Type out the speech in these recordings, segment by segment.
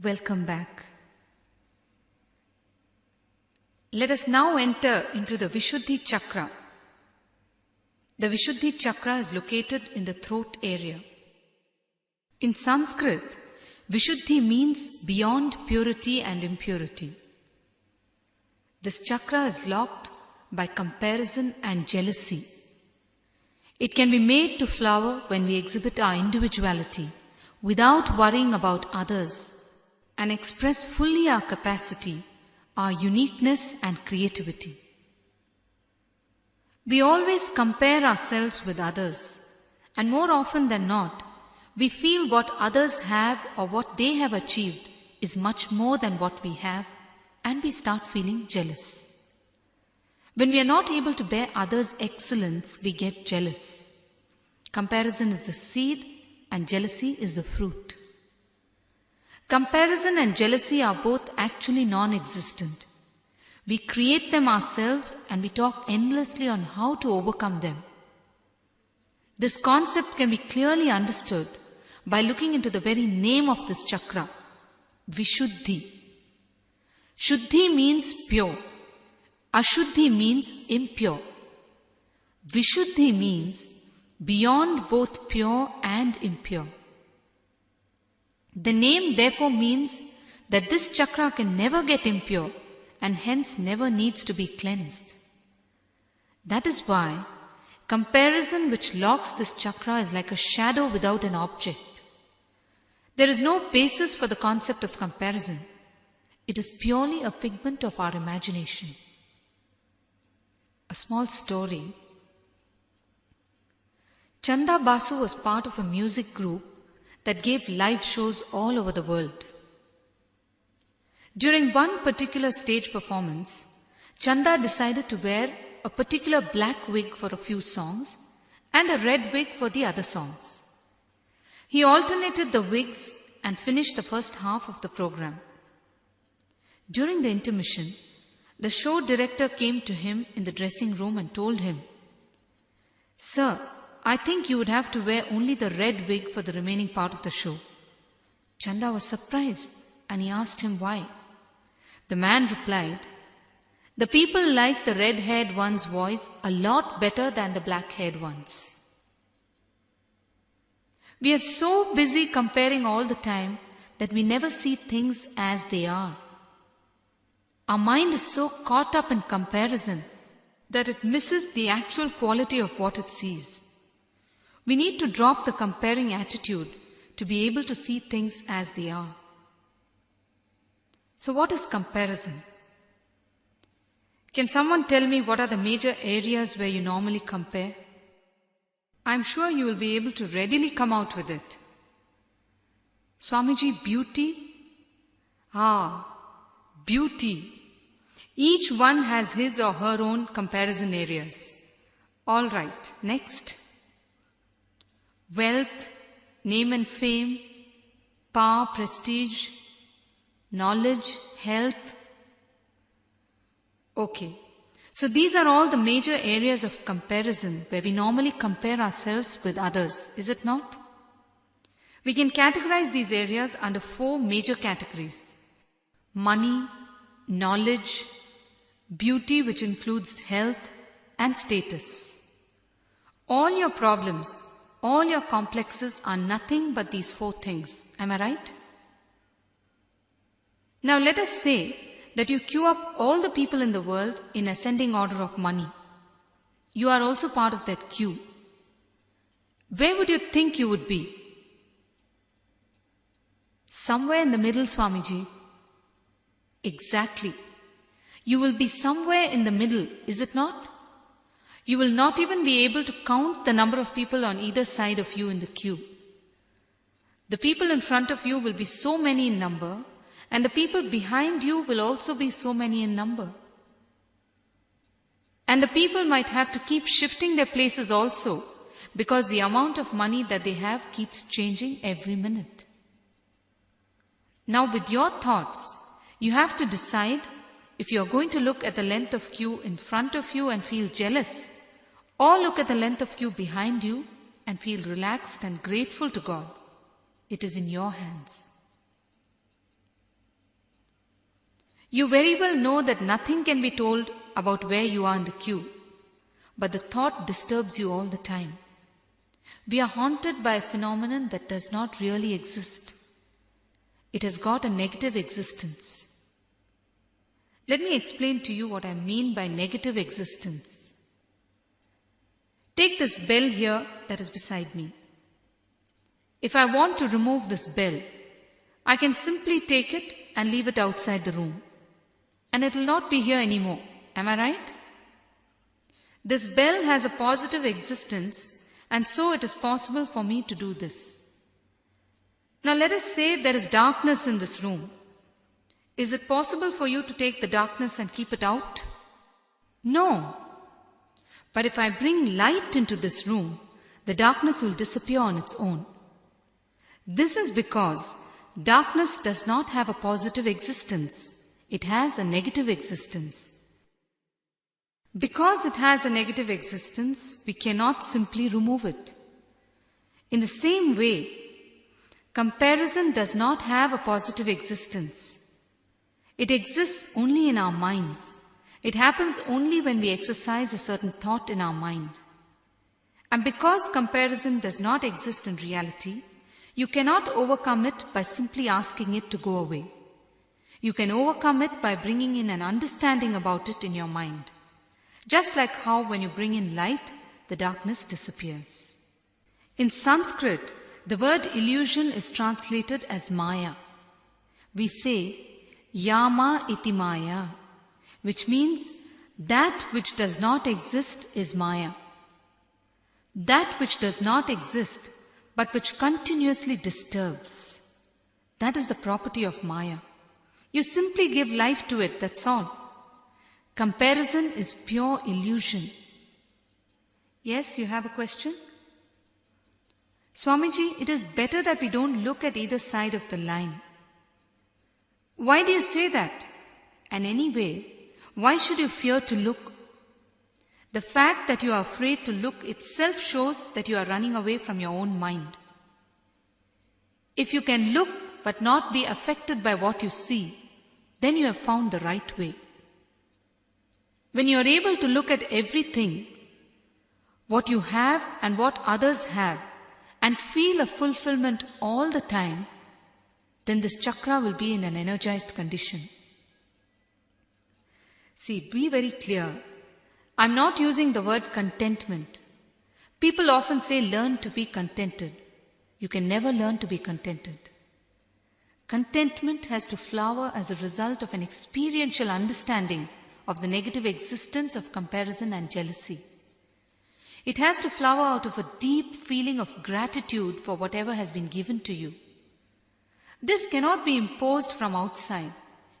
Welcome back. Let us now enter into the Vishuddhi Chakra. The Vishuddhi Chakra is located in the throat area. In Sanskrit, Vishuddhi means beyond purity and impurity. This chakra is locked by comparison and jealousy. It can be made to flower when we exhibit our individuality without worrying about others and express fully our capacity, our uniqueness and creativity. We always compare ourselves with others, and more often than not, we feel what others have or what they have achieved is much more than what we have, and we start feeling jealous. When we are not able to bear others' excellence, we get jealous. Comparison is the seed and jealousy is the fruit. Comparison and jealousy are both actually non-existent. We create them ourselves and we talk endlessly on how to overcome them. This concept can be clearly understood by looking into the very name of this chakra, Vishuddhi. Shuddhi means pure. Ashuddhi means impure. Vishuddhi means beyond both pure and impure. The name therefore means that this chakra can never get impure and hence never needs to be cleansed. That is why comparison which locks this chakra is like a shadow without an object. There is no basis for the concept of comparison. It is purely a figment of our imagination. A small story. Chanda Basu was part of a music group that gave live shows all over the world. During one particular stage performance, Chanda decided to wear a particular black wig for a few songs and a red wig for the other songs. He alternated the wigs and finished the first half of the program. During the intermission, the show director came to him in the dressing room and told him, "Sir, I think you would have to wear only the red wig for the remaining part of the show." Chanda was surprised and he asked him why. The man replied, "The people like the red-haired one's voice a lot better than the black-haired one's." We are so busy comparing all the time that we never see things as they are. Our mind is so caught up in comparison that it misses the actual quality of what it sees. We need to drop the comparing attitude to be able to see things as they are. So what is comparison? Can someone tell me what are the major areas where you normally compare? I'm sure you will be able to readily come out with it. Swamiji, beauty? Beauty. Each one has his or her own comparison areas. All right, next. Wealth, name and fame, power, prestige, knowledge, health. Okay, so these are all the major areas of comparison where we normally compare ourselves with others, is it not? We can categorize these areas under 4 major categories: money, knowledge, beauty, which includes health, and status. All your problems, all your complexes are nothing but these 4 things. Am I right? Now let us say that you queue up all the people in the world in ascending order of money. You are also part of that queue. Where would you think you would be? Somewhere in the middle, Swamiji. Exactly. You will be somewhere in the middle, is it not? You will not even be able to count the number of people on either side of you in the queue. The people in front of you will be so many in number, and the people behind you will also be so many in number. And the people might have to keep shifting their places also, because the amount of money that they have keeps changing every minute. Now with your thoughts, you have to decide if you are going to look at the length of queue in front of you and feel jealous, or look at the length of queue behind you and feel relaxed and grateful to God. It is in your hands. You very well know that nothing can be told about where you are in the queue, but the thought disturbs you all the time. We are haunted by a phenomenon that does not really exist. It has got a negative existence. Let me explain to you what I mean by negative existence. Take this bell here that is beside me. If I want to remove this bell, I can simply take it and leave it outside the room, and it will not be here anymore. Am I right? This bell has a positive existence, and so it is possible for me to do this. Now let us say there is darkness in this room. Is it possible for you to take the darkness and keep it out? No. But if I bring light into this room, the darkness will disappear on its own. This is because darkness does not have a positive existence. It has a negative existence. Because it has a negative existence, we cannot simply remove it. In the same way, comparison does not have a positive existence. It exists only in our minds. It happens only when we exercise a certain thought in our mind. And because comparison does not exist in reality, you cannot overcome it by simply asking it to go away. You can overcome it by bringing in an understanding about it in your mind. Just like how when you bring in light, the darkness disappears. In Sanskrit, the word illusion is translated as Maya. We say, Yama iti Maya, which means that which does not exist is Maya. That which does not exist, but which continuously disturbs. That is the property of Maya. You simply give life to it, that's all. Comparison is pure illusion. Yes, you have a question? Swamiji, it is better that we don't look at either side of the line. Why do you say that? And anyway, why should you fear to look? The fact that you are afraid to look itself shows that you are running away from your own mind. If you can look but not be affected by what you see, then you have found the right way. When you are able to look at everything, what you have and what others have, and feel a fulfillment all the time, then this chakra will be in an energized condition. See, be very clear. I'm not using the word contentment. People often say learn to be contented. You can never learn to be contented. Contentment has to flower as a result of an experiential understanding of the negative existence of comparison and jealousy. It has to flower out of a deep feeling of gratitude for whatever has been given to you. This cannot be imposed from outside.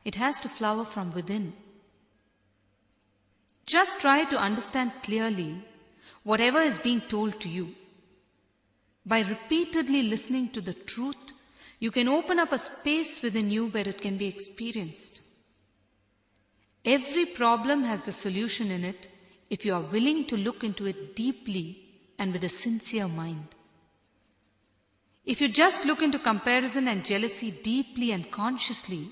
It has to flower from within. Just try to understand clearly whatever is being told to you. By repeatedly listening to the truth, you can open up a space within you where it can be experienced. Every problem has the solution in it if you are willing to look into it deeply and with a sincere mind. If you just look into comparison and jealousy deeply and consciously,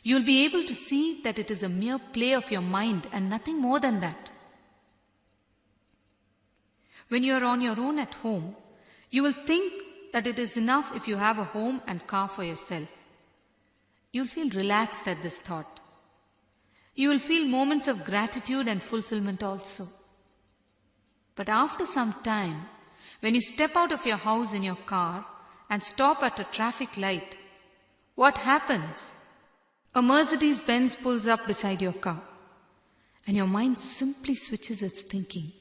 you will be able to see that it is a mere play of your mind and nothing more than that. When you are on your own at home, you will think that it is enough if you have a home and car for yourself. You will feel relaxed at this thought. You will feel moments of gratitude and fulfillment also. But after some time, when you step out of your house in your car and stop at a traffic light, what happens? A Mercedes-Benz pulls up beside your car, and your mind simply switches its thinking.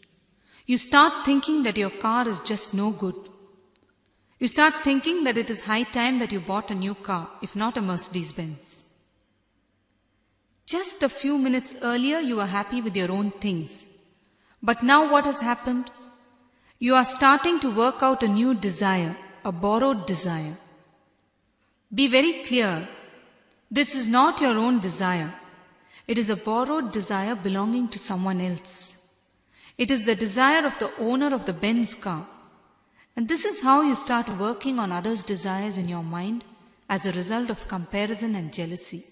You start thinking that your car is just no good. You start thinking that it is high time that you bought a new car, if not a Mercedes-Benz. Just a few minutes earlier, you were happy with your own things. But now what has happened? You are starting to work out a new desire, a borrowed desire. Be very clear. This is not your own desire. It is a borrowed desire belonging to someone else. It is the desire of the owner of the Benz car. And this is how you start working on others' desires in your mind as a result of comparison and jealousy.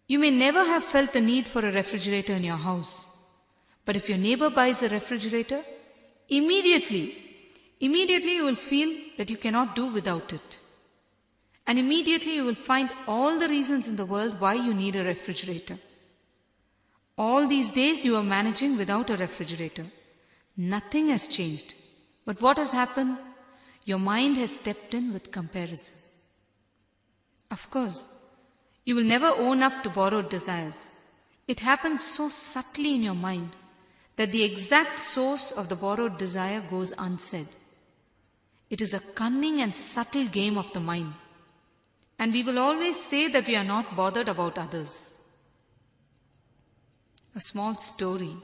You may never have felt the need for a refrigerator in your house. But if your neighbor buys a refrigerator, immediately you will feel that you cannot do without it. And immediately you will find all the reasons in the world why you need a refrigerator. All these days you are managing without a refrigerator. Nothing has changed. But what has happened? Your mind has stepped in with comparison. Of course, you will never own up to borrowed desires. It happens so subtly in your mind that the exact source of the borrowed desire goes unsaid. It is a cunning and subtle game of the mind. And we will always say that we are not bothered about others. A small story.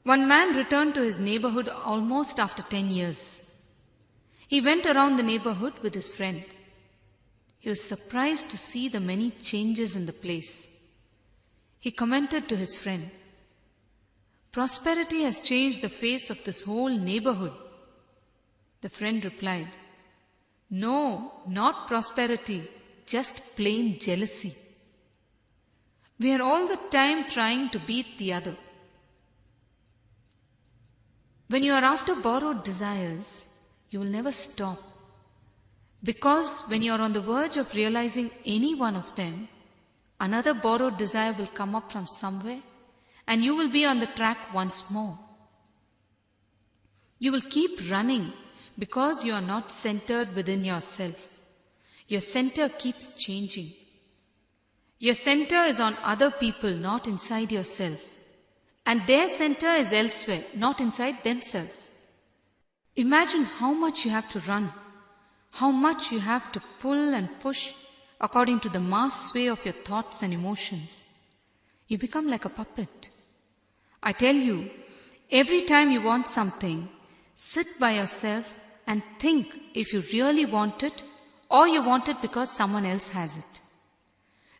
One man returned to his neighborhood almost after 10 years. He went around the neighborhood with his friend. He was surprised to see the many changes in the place. He commented to his friend, "Prosperity has changed the face of this whole neighborhood." The friend replied, "No, not prosperity, just plain jealousy. We are all the time trying to beat the other." When you are after borrowed desires, you will never stop. Because when you are on the verge of realizing any one of them, another borrowed desire will come up from somewhere and you will be on the track once more. You will keep running because you are not centered within yourself. Your center keeps changing. Your center is on other people, not inside yourself. And their center is elsewhere, not inside themselves. Imagine how much you have to run, how much you have to pull and push according to the mass sway of your thoughts and emotions. You become like a puppet. I tell you, every time you want something, sit by yourself and think if you really want it or you want it because someone else has it.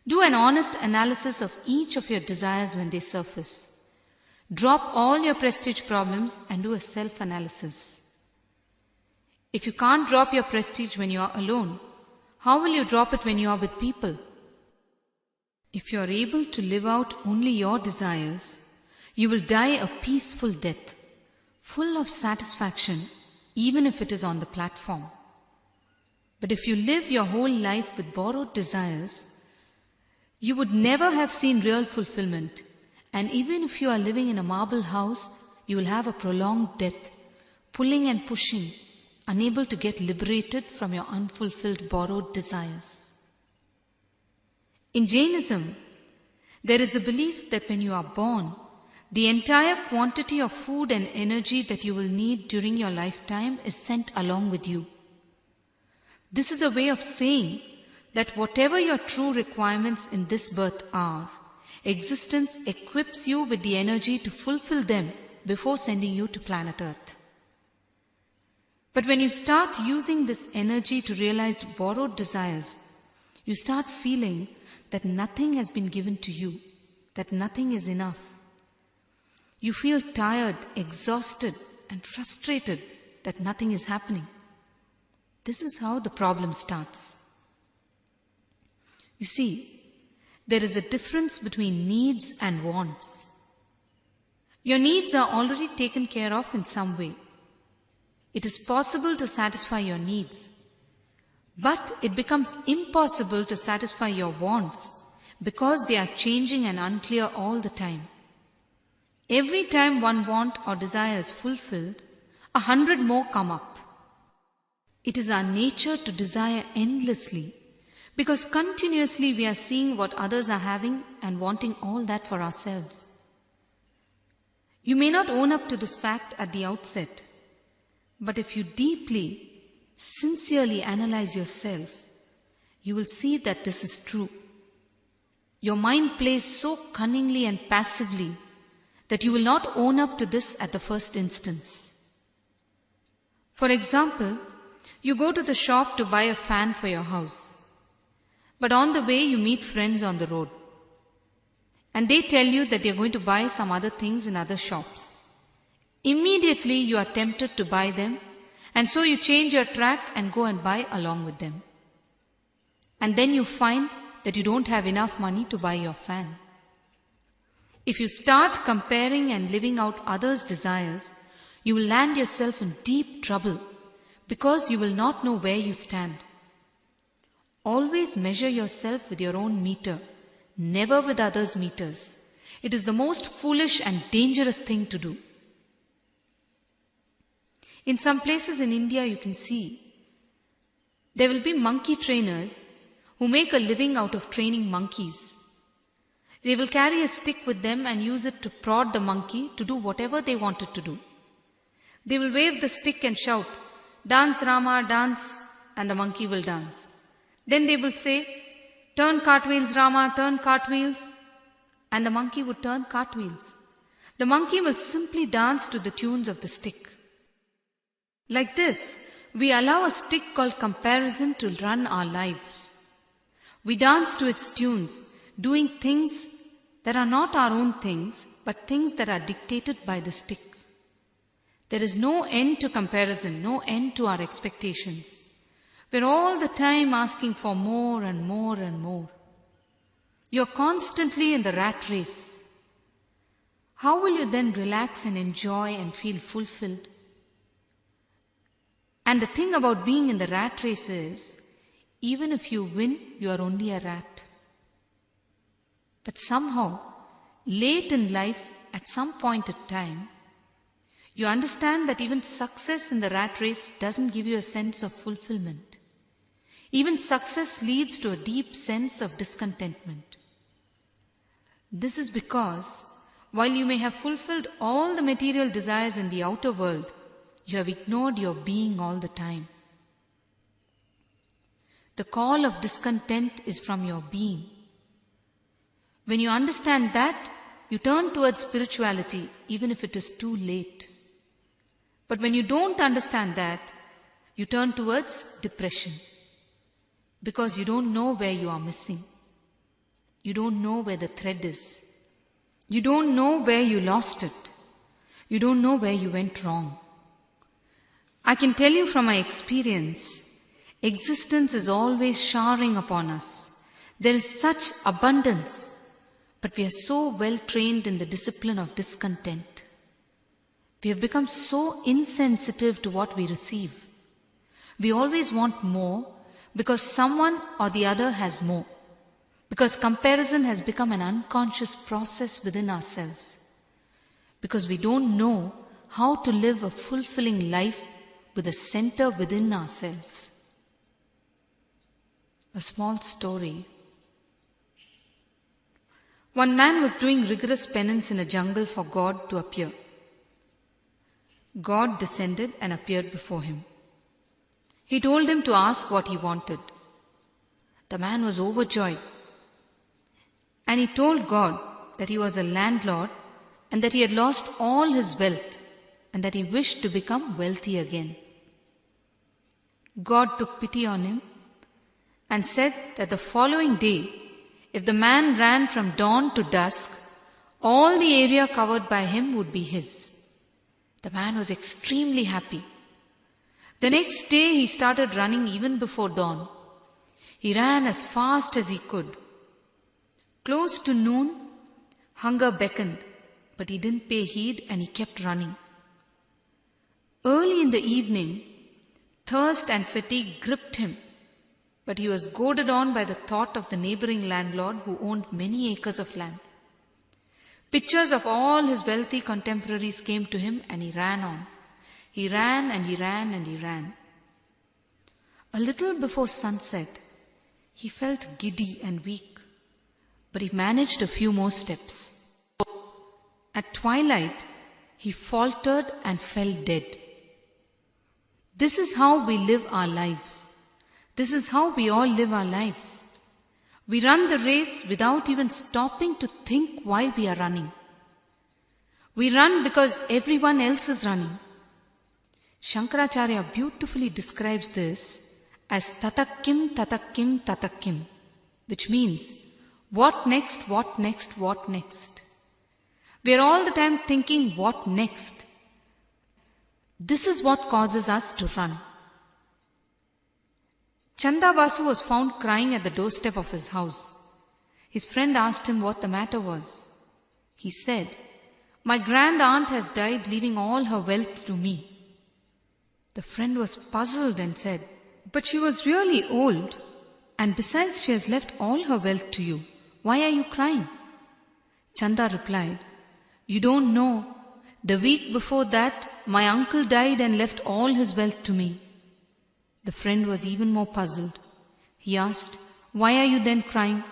Do an honest analysis of each of your desires when they surface. Drop all your prestige problems and do a self-analysis. If you can't drop your prestige when you are alone, how will you drop it when you are with people? If you are able to live out only your desires, you will die a peaceful death, full of satisfaction, even if it is on the platform. But if you live your whole life with borrowed desires, you would never have seen real fulfillment. And even if you are living in a marble house, you will have a prolonged death, pulling and pushing, unable to get liberated from your unfulfilled borrowed desires. In Jainism, there is a belief that when you are born, the entire quantity of food and energy that you will need during your lifetime is sent along with you. This is a way of saying that whatever your true requirements in this birth are, existence equips you with the energy to fulfill them before sending you to planet Earth. But when you start using this energy to realize borrowed desires, you start feeling that nothing has been given to you, that nothing is enough. You feel tired, exhausted, and frustrated that nothing is happening. This is how the problem starts. You see, there is a difference between needs and wants. Your needs are already taken care of in some way. It is possible to satisfy your needs, but it becomes impossible to satisfy your wants because they are changing and unclear all the time. Every time one want or desire is fulfilled, 100 more come up. It is our nature to desire endlessly because continuously we are seeing what others are having and wanting all that for ourselves. You may not own up to this fact at the outset, but if you deeply, sincerely analyze yourself, you will see that this is true. Your mind plays so cunningly and passively that you will not own up to this at the first instance. For example, you go to the shop to buy a fan for your house, but on the way you meet friends on the road, and they tell you that they are going to buy some other things in other shops. Immediately you are tempted to buy them, and so you change your track and go and buy along with them. And then you find that you don't have enough money to buy your fan. If you start comparing and living out others' desires, you will land yourself in deep trouble because you will not know where you stand. Always measure yourself with your own meter, never with others' meters. It is the most foolish and dangerous thing to do. In some places in India you can see, there will be monkey trainers who make a living out of training monkeys. They will carry a stick with them and use it to prod the monkey to do whatever they want it to do. They will wave the stick and shout, "Dance Rama, dance," and the monkey will dance. Then they will say, "Turn cartwheels Rama, turn cartwheels," and the monkey would turn cartwheels. The monkey will simply dance to the tunes of the stick. Like this, we allow a stick called comparison to run our lives. We dance to its tunes, doing things that are not our own things, but things that are dictated by the stick. There is no end to comparison, no end to our expectations. We're all the time asking for more and more and more. You're constantly in the rat race. How will you then relax and enjoy and feel fulfilled? And the thing about being in the rat race is, even if you win, you are only a rat. But somehow, late in life, at some point in time, you understand that even success in the rat race doesn't give you a sense of fulfillment. Even success leads to a deep sense of discontentment. This is because, while you may have fulfilled all the material desires in the outer world, you have ignored your being all the time. The call of discontent is from your being. When you understand that, you turn towards spirituality even if it is too late. But when you don't understand that, you turn towards depression because you don't know where you are missing. You don't know where the thread is. You don't know where you lost it. You don't know where you went wrong. I can tell you from my experience, existence is always showering upon us. There is such abundance, but we are so well trained in the discipline of discontent. We have become so insensitive to what we receive. We always want more because someone or the other has more. Because comparison has become an unconscious process within ourselves. Because we don't know how to live a fulfilling life with a center within ourselves. A small story. One man was doing rigorous penance in a jungle for God to appear. God descended and appeared before him. He told him to ask what he wanted. The man was overjoyed. And he told God that he was a landlord and that he had lost all his wealth and that he wished to become wealthy again. God took pity on him and said that the following day, if the man ran from dawn to dusk, all the area covered by him would be his. The man was extremely happy. The next day he started running even before dawn. He ran as fast as he could. Close to noon, hunger beckoned, but he didn't pay heed and he kept running. Early in the evening, thirst and fatigue gripped him, but he was goaded on by the thought of the neighboring landlord who owned many acres of land. Pictures of all his wealthy contemporaries came to him and he ran on. He ran and he ran and he ran. A little before sunset, he felt giddy and weak, but he managed a few more steps. At twilight, he faltered and fell dead. This is how we live our lives. This is how we all live our lives. We run the race without even stopping to think why we are running. We run because everyone else is running. Shankaracharya beautifully describes this as tatakkim, tatakkim, tatakkim, which means what next, what next, what next. We are all the time thinking what next. This is what causes us to run. Chanda Basu was found crying at the doorstep of his house. His friend asked him what the matter was. He said, "My grand aunt has died, leaving all her wealth to me." The friend was puzzled and said, "But she was really old, and besides she has left all her wealth to you. Why are you crying?" Chanda replied, "You don't know. The week before that, my uncle died and left all his wealth to me." The friend was even more puzzled. He asked, "Why are you then crying?"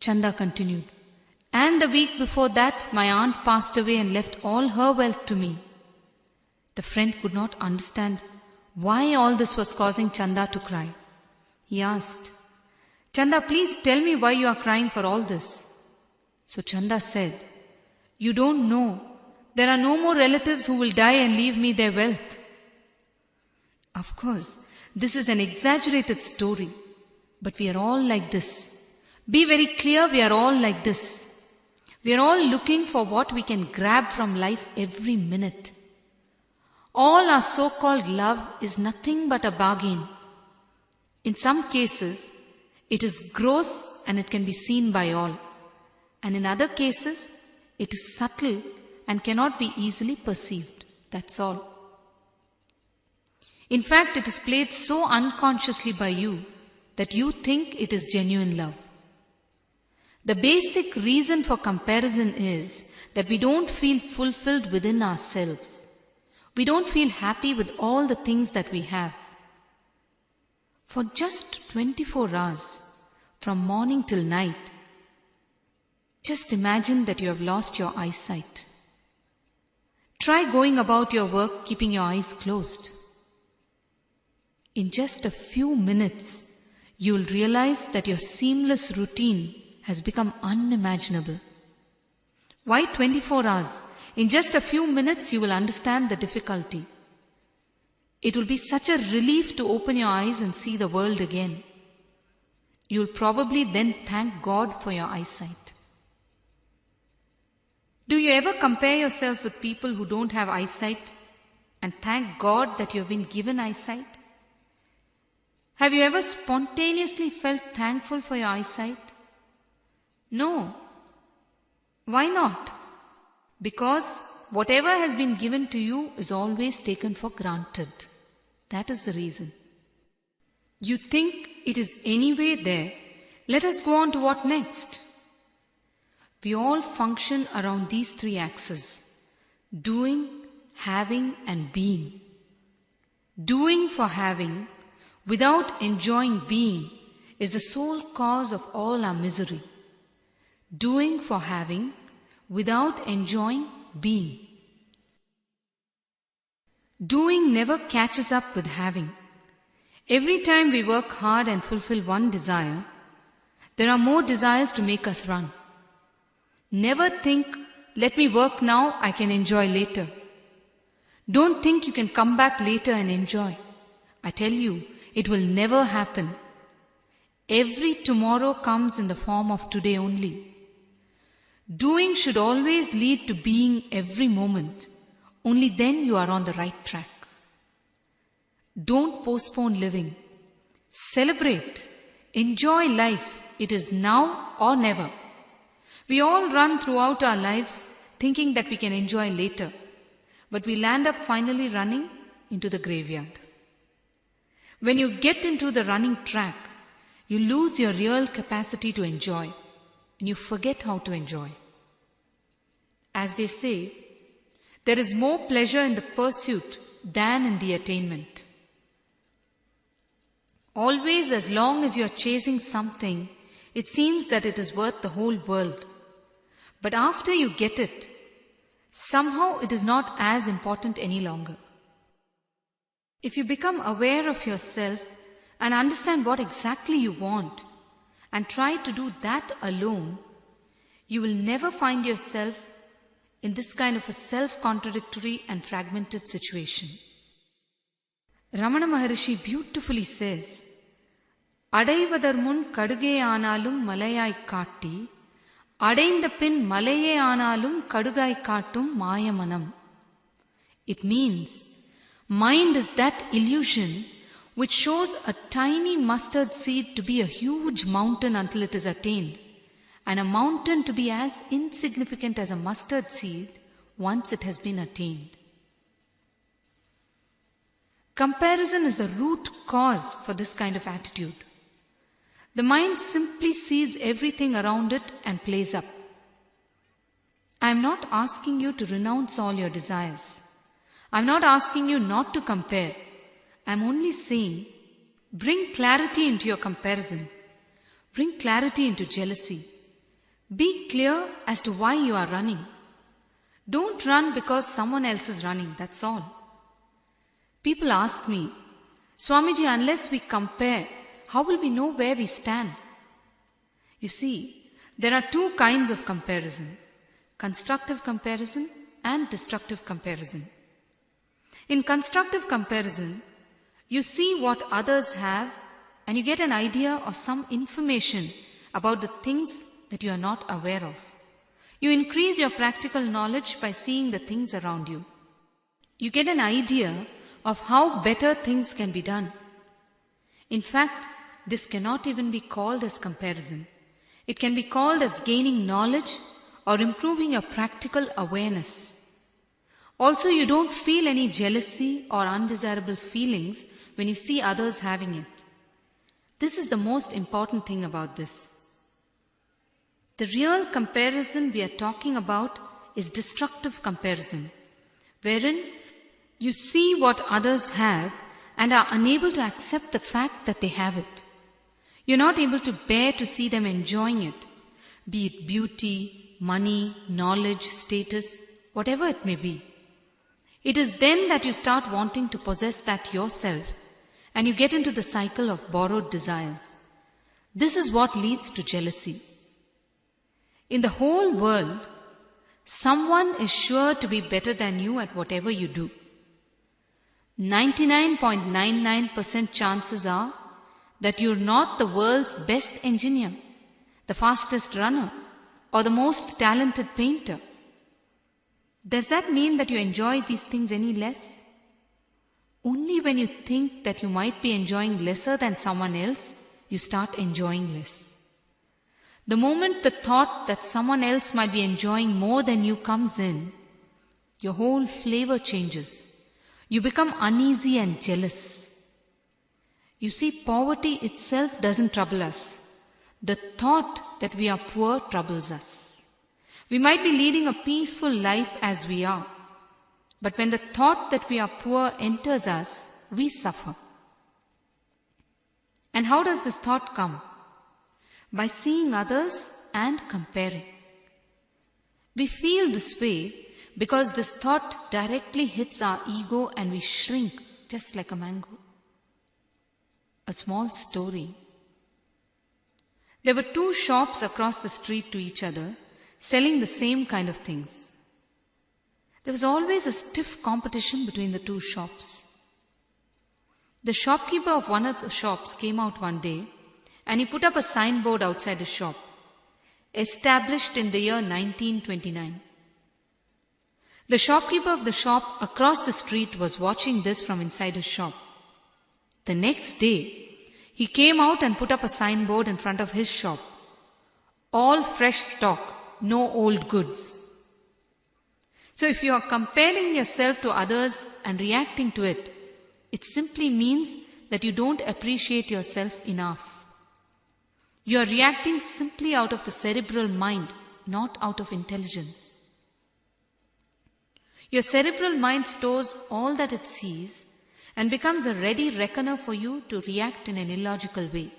Chanda continued, "And the week before that, my aunt passed away and left all her wealth to me." The friend could not understand why all this was causing Chanda to cry. He asked, "Chanda, please tell me why you are crying for all this." So Chanda said, "You don't know. There are no more relatives who will die and leave me their wealth." Of course, this is an exaggerated story, but we are all like this. Be very clear, we are all like this. We are all looking for what we can grab from life every minute. All our so-called love is nothing but a bargain. In some cases, it is gross and it can be seen by all. And in other cases, it is subtle and cannot be easily perceived. That's all. In fact, it is played so unconsciously by you that you think it is genuine love. The basic reason for comparison is that we don't feel fulfilled within ourselves. We don't feel happy with all the things that we have. For just 24 hours, from morning till night, just imagine that you have lost your eyesight. Try going about your work keeping your eyes closed. In just a few minutes, you will realize that your seamless routine has become unimaginable. Why 24 hours? In just a few minutes, you will understand the difficulty. It will be such a relief to open your eyes and see the world again. You will probably then thank God for your eyesight. Do you ever compare yourself with people who don't have eyesight and thank God that you have been given eyesight? Have you ever spontaneously felt thankful for your eyesight? No. Why not? Because whatever has been given to you is always taken for granted. That is the reason. You think it is anyway there. Let us go on to what next? We all function around these three axes: doing, having, and being. Doing for having, without enjoying being, is the sole cause of all our misery. Doing for having, without enjoying being. Doing never catches up with having. Every time we work hard and fulfill one desire, there are more desires to make us run. Never think, "Let me work now, I can enjoy later." Don't think you can come back later and enjoy. I tell you, it will never happen. Every tomorrow comes in the form of today only. Doing should always lead to being every moment. Only then you are on the right track. Don't postpone living. Celebrate. Enjoy life. It is now or never. We all run throughout our lives thinking that we can enjoy later, but we land up finally running into the graveyard. When you get into the running track, you lose your real capacity to enjoy, and you forget how to enjoy. As they say, there is more pleasure in the pursuit than in the attainment. Always, as long as you are chasing something, it seems that it is worth the whole world. But after you get it, somehow it is not as important any longer. If you become aware of yourself and understand what exactly you want and try to do that alone, you will never find yourself in this kind of a self-contradictory and fragmented situation. Ramana Maharishi beautifully says, "அடைவதர் முன் கடுகே ஆனாலும் மலையாய் காட்டி அடைந்த பின் மலையே ஆனாலும் கடுகாய் காட்டும் மாயமனம்." It means, mind is that illusion which shows a tiny mustard seed to be a huge mountain until it is attained, and a mountain to be as insignificant as a mustard seed once it has been attained. Comparison is a root cause for this kind of attitude. The mind simply sees everything around it and plays up. I am not asking you to renounce all your desires. I am not asking you not to compare. I am only saying, bring clarity into your comparison. Bring clarity into jealousy. Be clear as to why you are running. Don't run because someone else is running, that's all. People ask me, Swamiji, unless we compare, how will we know where we stand? You see, there are two kinds of comparison: constructive comparison and destructive comparison. In constructive comparison, you see what others have and you get an idea or some information about the things that you are not aware of. You increase your practical knowledge by seeing the things around you. You get an idea of how better things can be done. In fact, this cannot even be called as comparison. It can be called as gaining knowledge or improving your practical awareness. Also, you don't feel any jealousy or undesirable feelings when you see others having it. This is the most important thing about this. The real comparison we are talking about is destructive comparison, wherein you see what others have and are unable to accept the fact that they have it. You're not able to bear to see them enjoying it, be it beauty, money, knowledge, status, whatever it may be. It is then that you start wanting to possess that yourself, and you get into the cycle of borrowed desires. This is what leads to jealousy. In the whole world, someone is sure to be better than you at whatever you do. 99.99% chances are that you're not the world's best engineer, the fastest runner, or the most talented painter. Does that mean that you enjoy these things any less? Only when you think that you might be enjoying lesser than someone else, you start enjoying less. The moment the thought that someone else might be enjoying more than you comes in, your whole flavor changes. You become uneasy and jealous. You see, poverty itself doesn't trouble us. The thought that we are poor troubles us. We might be leading a peaceful life as we are, but when the thought that we are poor enters us, we suffer. And how does this thought come? By seeing others and comparing. We feel this way because this thought directly hits our ego and we shrink just like a mango. A small story. There were two shops across the street to each other selling the same kind of things. There was always a stiff competition between the two shops. The shopkeeper of one of the shops came out one day and he put up a signboard outside his shop, established in the year 1929. The shopkeeper of the shop across the street was watching this from inside his shop. The next day, he came out and put up a signboard in front of his shop. All fresh stock, no old goods. So if you are comparing yourself to others and reacting to it, it simply means that you don't appreciate yourself enough. You are reacting simply out of the cerebral mind, not out of intelligence. Your cerebral mind stores all that it sees and becomes a ready reckoner for you to react in an illogical way,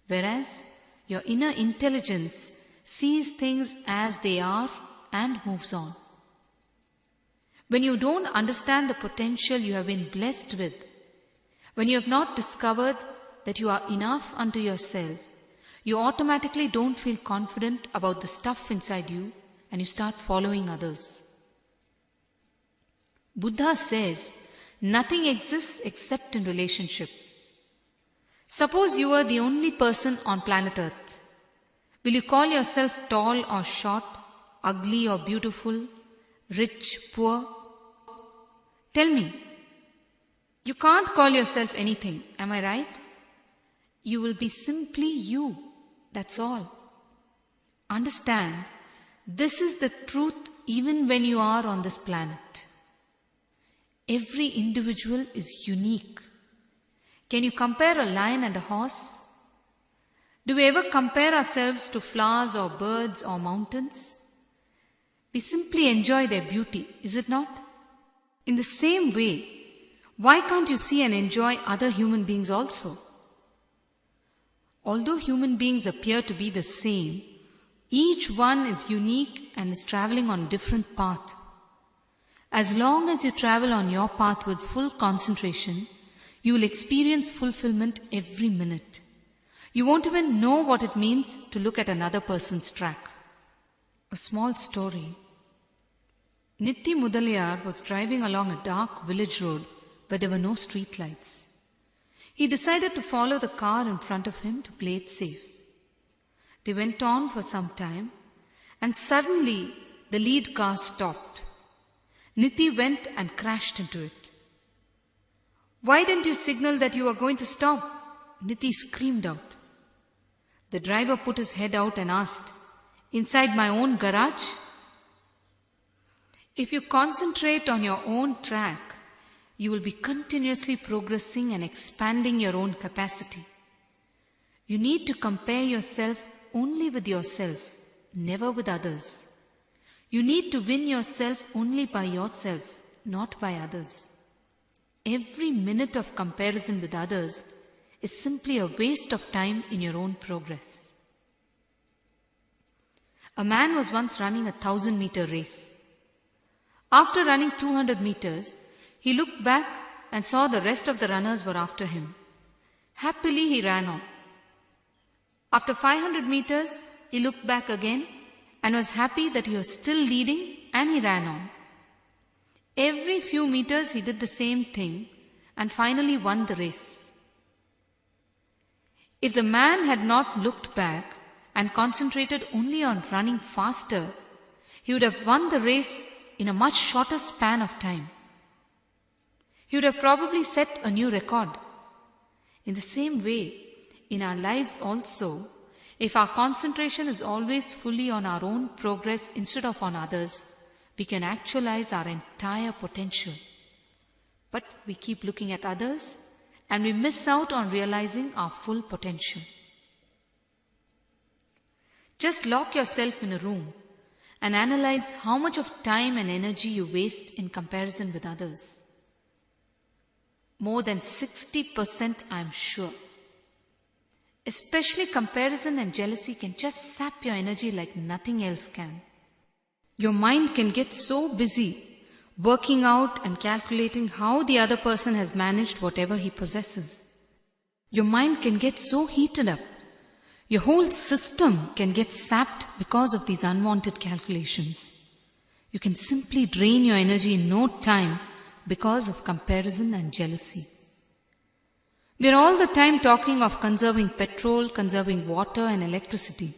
whereas your inner intelligence sees things as they are and moves on. When you don't understand the potential you have been blessed with, when you have not discovered that you are enough unto yourself, you automatically don't feel confident about the stuff inside you and you start following others. Buddha says, nothing exists except in relationship. Suppose you are the only person on planet Earth. Will you call yourself tall or short, ugly or beautiful, rich, poor? Tell me. You can't call yourself anything, am I right? You will be simply you, that's all. Understand, this is the truth even when you are on this planet. Every individual is unique. Can you compare a lion and a horse? Do we ever compare ourselves to flowers or birds or mountains? We simply enjoy their beauty, is it not? In the same way, why can't you see and enjoy other human beings also? Although human beings appear to be the same, each one is unique and is traveling on a different path. As long as you travel on your path with full concentration, you will experience fulfillment every minute. You won't even know what it means to look at another person's track. A small story. Nitti Mudaliyar was driving along a dark village road where there were no street lights. He decided to follow the car in front of him to play it safe. They went on for some time, and suddenly the lead car stopped. Nitti went and crashed into it. "Why didn't you signal that you were going to stop?" Nitti screamed out. The driver put his head out and asked, "Inside my own garage?" If you concentrate on your own track, you will be continuously progressing and expanding your own capacity. You need to compare yourself only with yourself, never with others. You need to win yourself only by yourself, not by others. Every minute of comparison with others is simply a waste of time in your own progress. A man was once running a 1,000-meter race. After running 200 meters, he looked back and saw the rest of the runners were after him. Happily he ran on. After 500 meters, he looked back again and was happy that he was still leading, and he ran on. Every few meters he did the same thing and finally won the race. If the man had not looked back and concentrated only on running faster, he would have won the race in a much shorter span of time. He would have probably set a new record. In the same way, in our lives also, if our concentration is always fully on our own progress instead of on others, we can actualize our entire potential. But we keep looking at others and we miss out on realizing our full potential. Just lock yourself in a room and analyze how much of time and energy you waste in comparison with others. More than 60%, I am sure. Especially comparison and jealousy can just sap your energy like nothing else can. Your mind can get so busy working out and calculating how the other person has managed whatever he possesses. Your mind can get so heated up. Your whole system can get sapped because of these unwanted calculations. You can simply drain your energy in no time because of comparison and jealousy. We are all the time talking of conserving petrol, conserving water and electricity.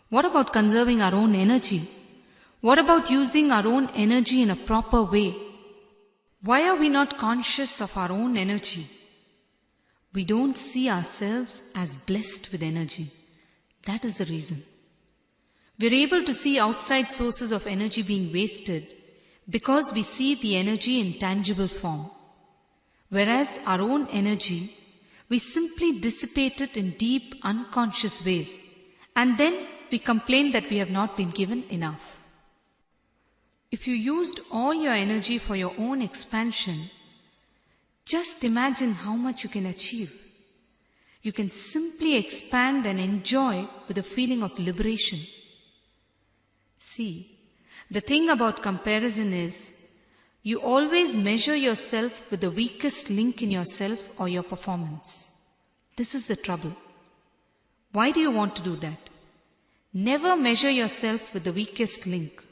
What about conserving our own energy? What about using our own energy in a proper way? Why are we not conscious of our own energy? We don't see ourselves as blessed with energy. That is the reason. We are able to see outside sources of energy being wasted because we see the energy in tangible form. Whereas our own energy, we simply dissipate it in deep, unconscious ways, and then we complain that we have not been given enough. If you used all your energy for your own expansion, just imagine how much you can achieve. You can simply expand and enjoy with a feeling of liberation. See, the thing about comparison is, you always measure yourself with the weakest link in yourself or your performance. This is the trouble. Why do you want to do that? Never measure yourself with the weakest link.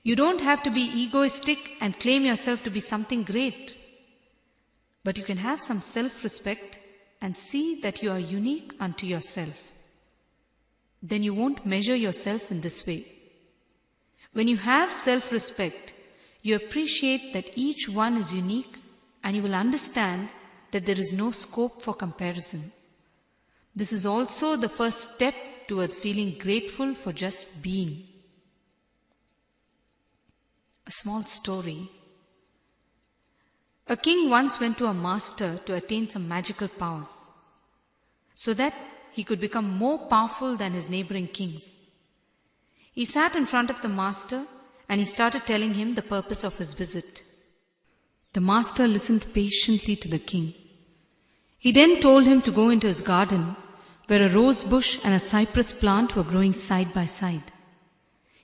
You don't have to be egoistic and claim yourself to be something great. But you can have some self-respect and see that you are unique unto yourself. Then you won't measure yourself in this way. When you have self-respect, you appreciate that each one is unique and you will understand that there is no scope for comparison. This is also the first step towards feeling grateful for just being. A small story. A king once went to a master to attain some magical powers, so that he could become more powerful than his neighboring kings. He sat in front of the master and he started telling him the purpose of his visit. The master listened patiently to the king. He then told him to go into his garden, where a rose bush and a cypress plant were growing side by side.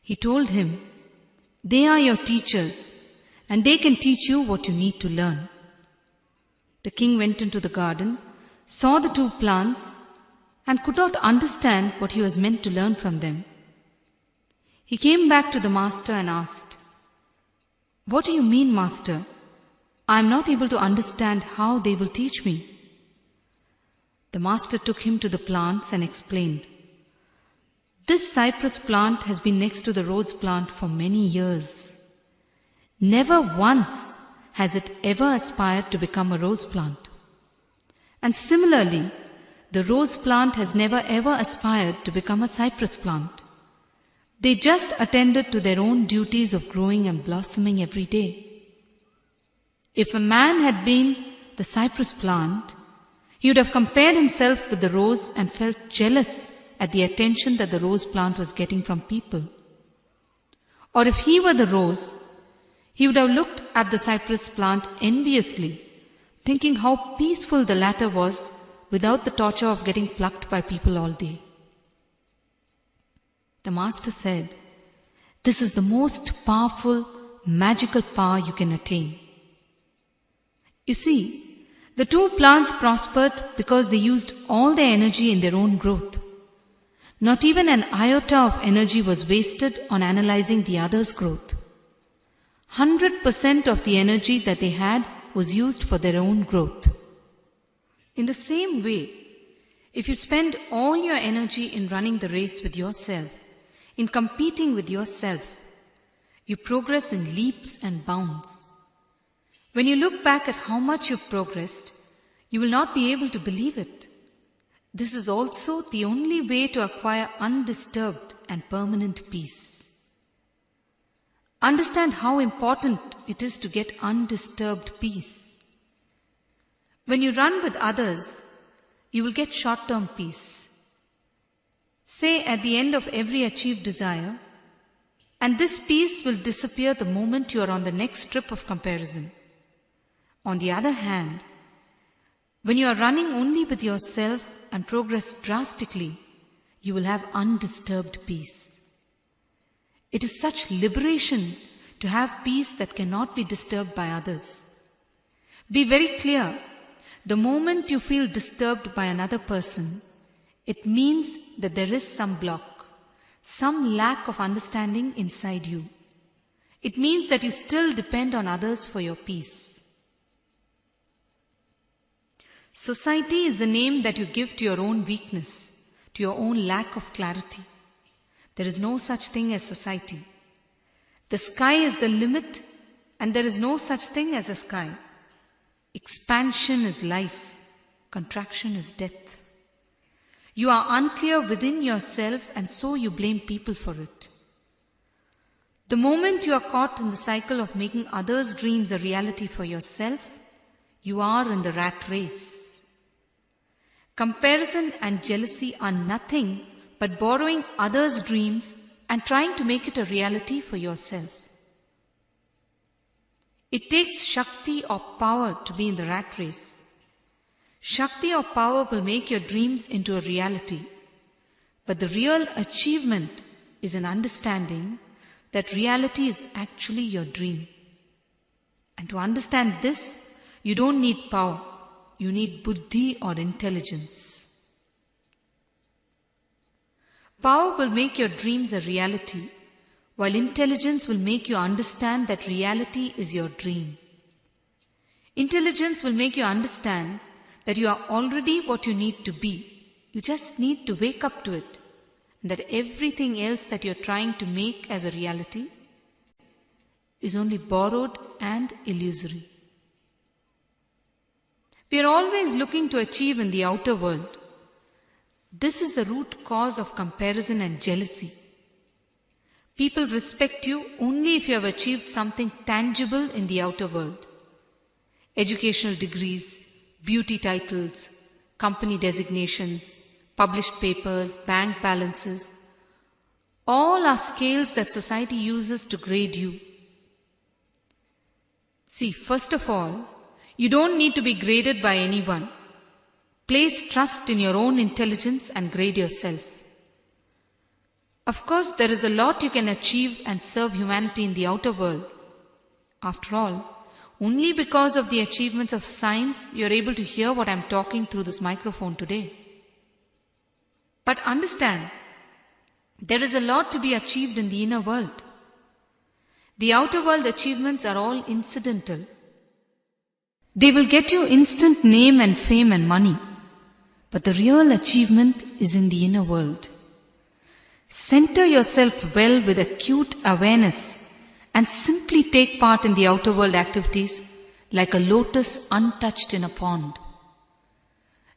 He told him, "They are your teachers, and they can teach you what you need to learn." The king went into the garden, saw the two plants, and could not understand what he was meant to learn from them. He came back to the master and asked, "What do you mean, master? I am not able to understand how they will teach me." The master took him to the plants and explained, "This cypress plant has been next to the rose plant for many years. Never once has it ever aspired to become a rose plant. And similarly, the rose plant has never ever aspired to become a cypress plant. They just attended to their own duties of growing and blossoming every day. If a man had been the cypress plant, he would have compared himself with the rose and felt jealous at the attention that the rose plant was getting from people. Or if he were the rose, he would have looked at the cypress plant enviously, thinking how peaceful the latter was without the torture of getting plucked by people all day." The master said, "This is the most powerful, magical power you can attain." You see, the two plants prospered because they used all their energy in their own growth. Not even an iota of energy was wasted on analyzing the other's growth. 100% of the energy that they had was used for their own growth. In the same way, if you spend all your energy in running the race with yourself, in competing with yourself, you progress in leaps and bounds. When you look back at how much you've progressed, you will not be able to believe it. This is also the only way to acquire undisturbed and permanent peace. Understand how important it is to get undisturbed peace. When you run with others, you will get short-term peace. Say at the end of every achieved desire, and this peace will disappear the moment you are on the next trip of comparison. On the other hand, when you are running only with yourself and progress drastically, you will have undisturbed peace. It is such liberation to have peace that cannot be disturbed by others. Be very clear, the moment you feel disturbed by another person, it means that there is some block, some lack of understanding inside you. It means that you still depend on others for your peace. Society is the name that you give to your own weakness, to your own lack of clarity. There is no such thing as society. The sky is the limit, and there is no such thing as a sky. Expansion is life, contraction is death. You are unclear within yourself, and so you blame people for it. The moment you are caught in the cycle of making others' dreams a reality for yourself, you are in the rat race. Comparison and jealousy are nothing but borrowing others' dreams and trying to make it a reality for yourself. It takes Shakti or power to be in the rat race. Shakti or power will make your dreams into a reality, but the real achievement is an understanding that reality is actually your dream. And to understand this, you don't need power, you need buddhi or intelligence. Power will make your dreams a reality, while intelligence will make you understand that reality is your dream. Intelligence will make you understand that you are already what you need to be. You just need to wake up to it, and that everything else that you're trying to make as a reality is only borrowed and illusory. We are always looking to achieve in the outer world. This is the root cause of comparison and jealousy. People respect you only if you have achieved something tangible in the outer world. Educational degrees, beauty titles, company designations, published papers, bank balances, all are scales that society uses to grade you. See, first of all, you don't need to be graded by anyone. Place trust in your own intelligence and grade yourself. Of course, there is a lot you can achieve and serve humanity in the outer world. After all, only because of the achievements of science you are able to hear what I am talking through this microphone today. But understand, there is a lot to be achieved in the inner world. The outer world achievements are all incidental. They will get you instant name and fame and money. But the real achievement is in the inner world. Center yourself well with acute awareness and simply take part in the outer world activities like a lotus untouched in a pond.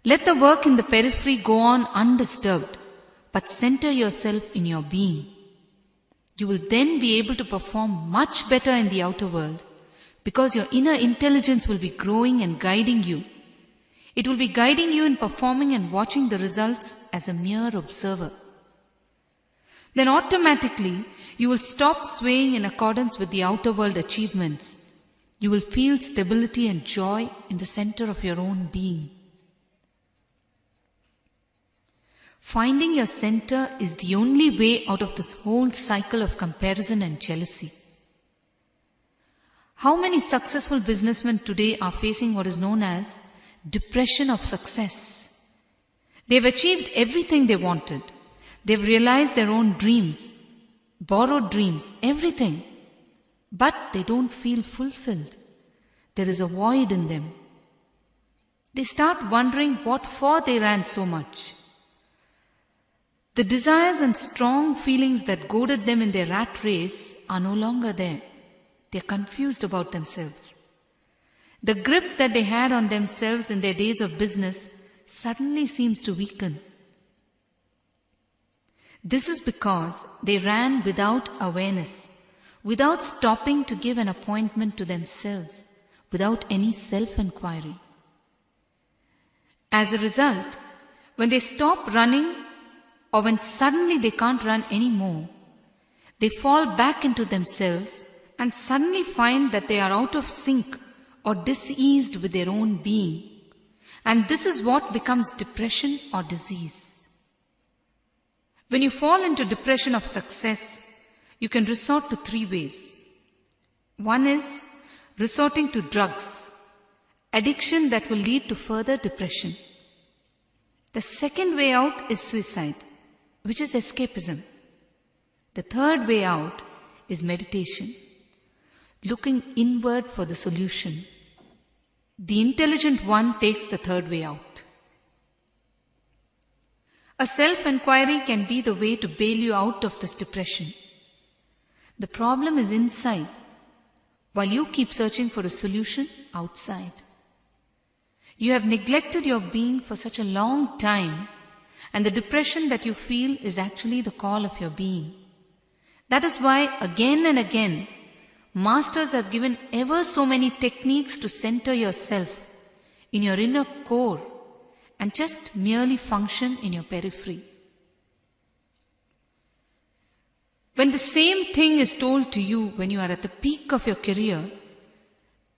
Let the work in the periphery go on undisturbed, but center yourself in your being. You will then be able to perform much better in the outer world because your inner intelligence will be growing and guiding you. It will be guiding you in performing and watching the results as a mere observer. Then automatically, you will stop swaying in accordance with the outer world achievements. You will feel stability and joy in the center of your own being. Finding your center is the only way out of this whole cycle of comparison and jealousy. How many successful businessmen today are facing what is known as depression of success? They've achieved everything they wanted. They've realized their own dreams, borrowed dreams, everything. But they don't feel fulfilled. There is a void in them. They start wondering what for they ran so much. The desires and strong feelings that goaded them in their rat race are no longer there. They are confused about themselves. The grip that they had on themselves in their days of business suddenly seems to weaken. This is because they ran without awareness, without stopping to give an appointment to themselves, without any self-inquiry. As a result, when they stop running, or when suddenly they can't run anymore, they fall back into themselves and suddenly find that they are out of sync or diseased with their own being. And this is what becomes depression or disease. When you fall into depression of success, you can resort to 3 ways. One is resorting to drugs, addiction that will lead to further depression. The second way out is suicide, which is escapism. The third way out is meditation, looking inward for the solution. The intelligent one takes the third way out. A self-inquiry can be the way to bail you out of this depression. The problem is inside, while you keep searching for a solution outside. You have neglected your being for such a long time, and the depression that you feel is actually the call of your being. That is why again and again, masters have given ever so many techniques to center yourself in your inner core and just merely function in your periphery. When the same thing is told to you when you are at the peak of your career,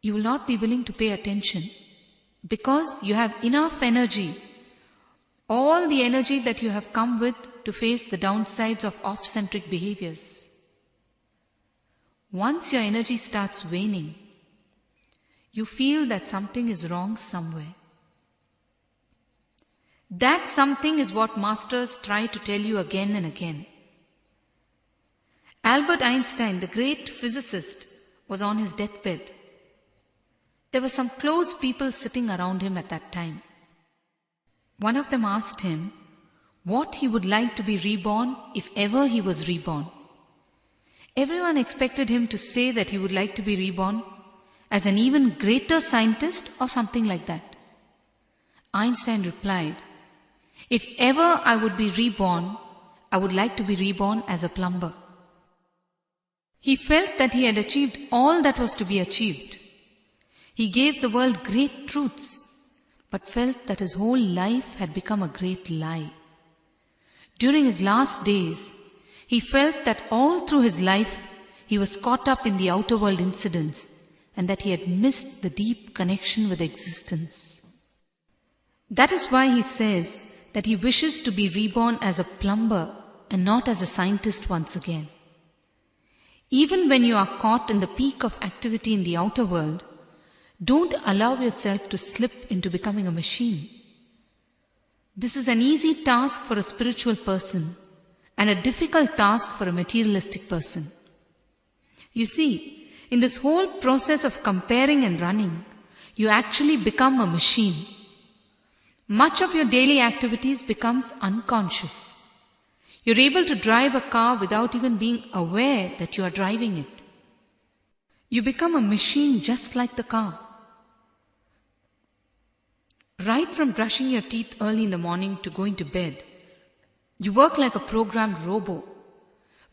you will not be willing to pay attention because you have enough energy, all the energy that you have come with to face the downsides of off-centric behaviors. Once your energy starts waning, you feel that something is wrong somewhere. That something is what masters try to tell you again and again. Albert Einstein, the great physicist, was on his deathbed. There were some close people sitting around him at that time. One of them asked him what he would like to be reborn if ever he was reborn. Everyone expected him to say that he would like to be reborn as an even greater scientist or something like that. Einstein replied, "If ever I would be reborn, I would like to be reborn as a plumber." He felt that he had achieved all that was to be achieved. He gave the world great truths, but felt that his whole life had become a great lie. During his last days, he felt that all through his life he was caught up in the outer world incidents and that he had missed the deep connection with existence. That is why he says that he wishes to be reborn as a plumber and not as a scientist once again. Even when you are caught in the peak of activity in the outer world, don't allow yourself to slip into becoming a machine. This is an easy task for a spiritual person and a difficult task for a materialistic person. You see, in this whole process of comparing and running, you actually become a machine. Much of your daily activities becomes unconscious. You're able to drive a car without even being aware that you are driving it. You become a machine just like the car. Right from brushing your teeth early in the morning to going to bed, you work like a programmed robot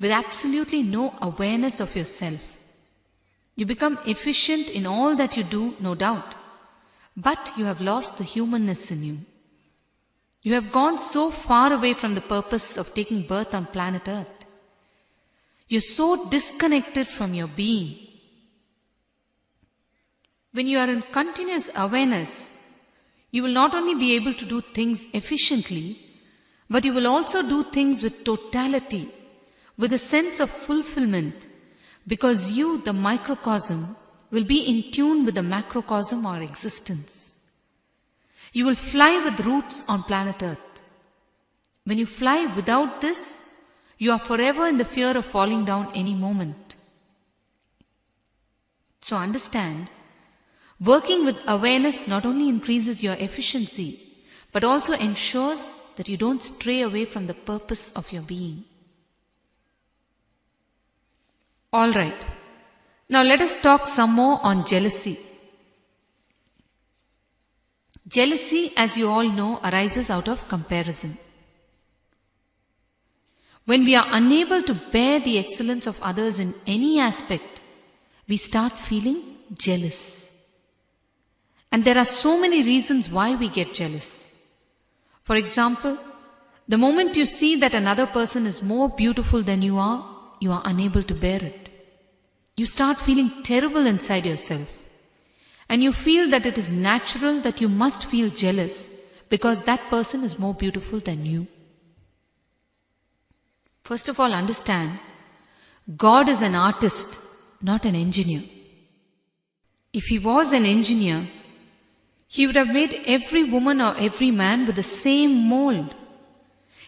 with absolutely no awareness of yourself. You become efficient in all that you do, no doubt, but you have lost the humanness in you. You have gone so far away from the purpose of taking birth on planet Earth. You're so disconnected from your being. When you are in continuous awareness, you will not only be able to do things efficiently, but you will also do things with totality, with a sense of fulfillment, because you, the microcosm, will be in tune with the macrocosm or existence. You will fly with roots on planet Earth. When you fly without this, you are forever in the fear of falling down any moment. So understand, working with awareness not only increases your efficiency, but also ensures that you don't stray away from the purpose of your being. Alright, now let us talk some more on jealousy. Jealousy, as you all know, arises out of comparison. When we are unable to bear the excellence of others in any aspect, we start feeling jealous. And there are so many reasons why we get jealous. For example, the moment you see that another person is more beautiful than you are unable to bear it. You start feeling terrible inside yourself. And you feel that it is natural that you must feel jealous because that person is more beautiful than you. First of all, understand, God is an artist, not an engineer. If he was an engineer, he would have made every woman or every man with the same mold.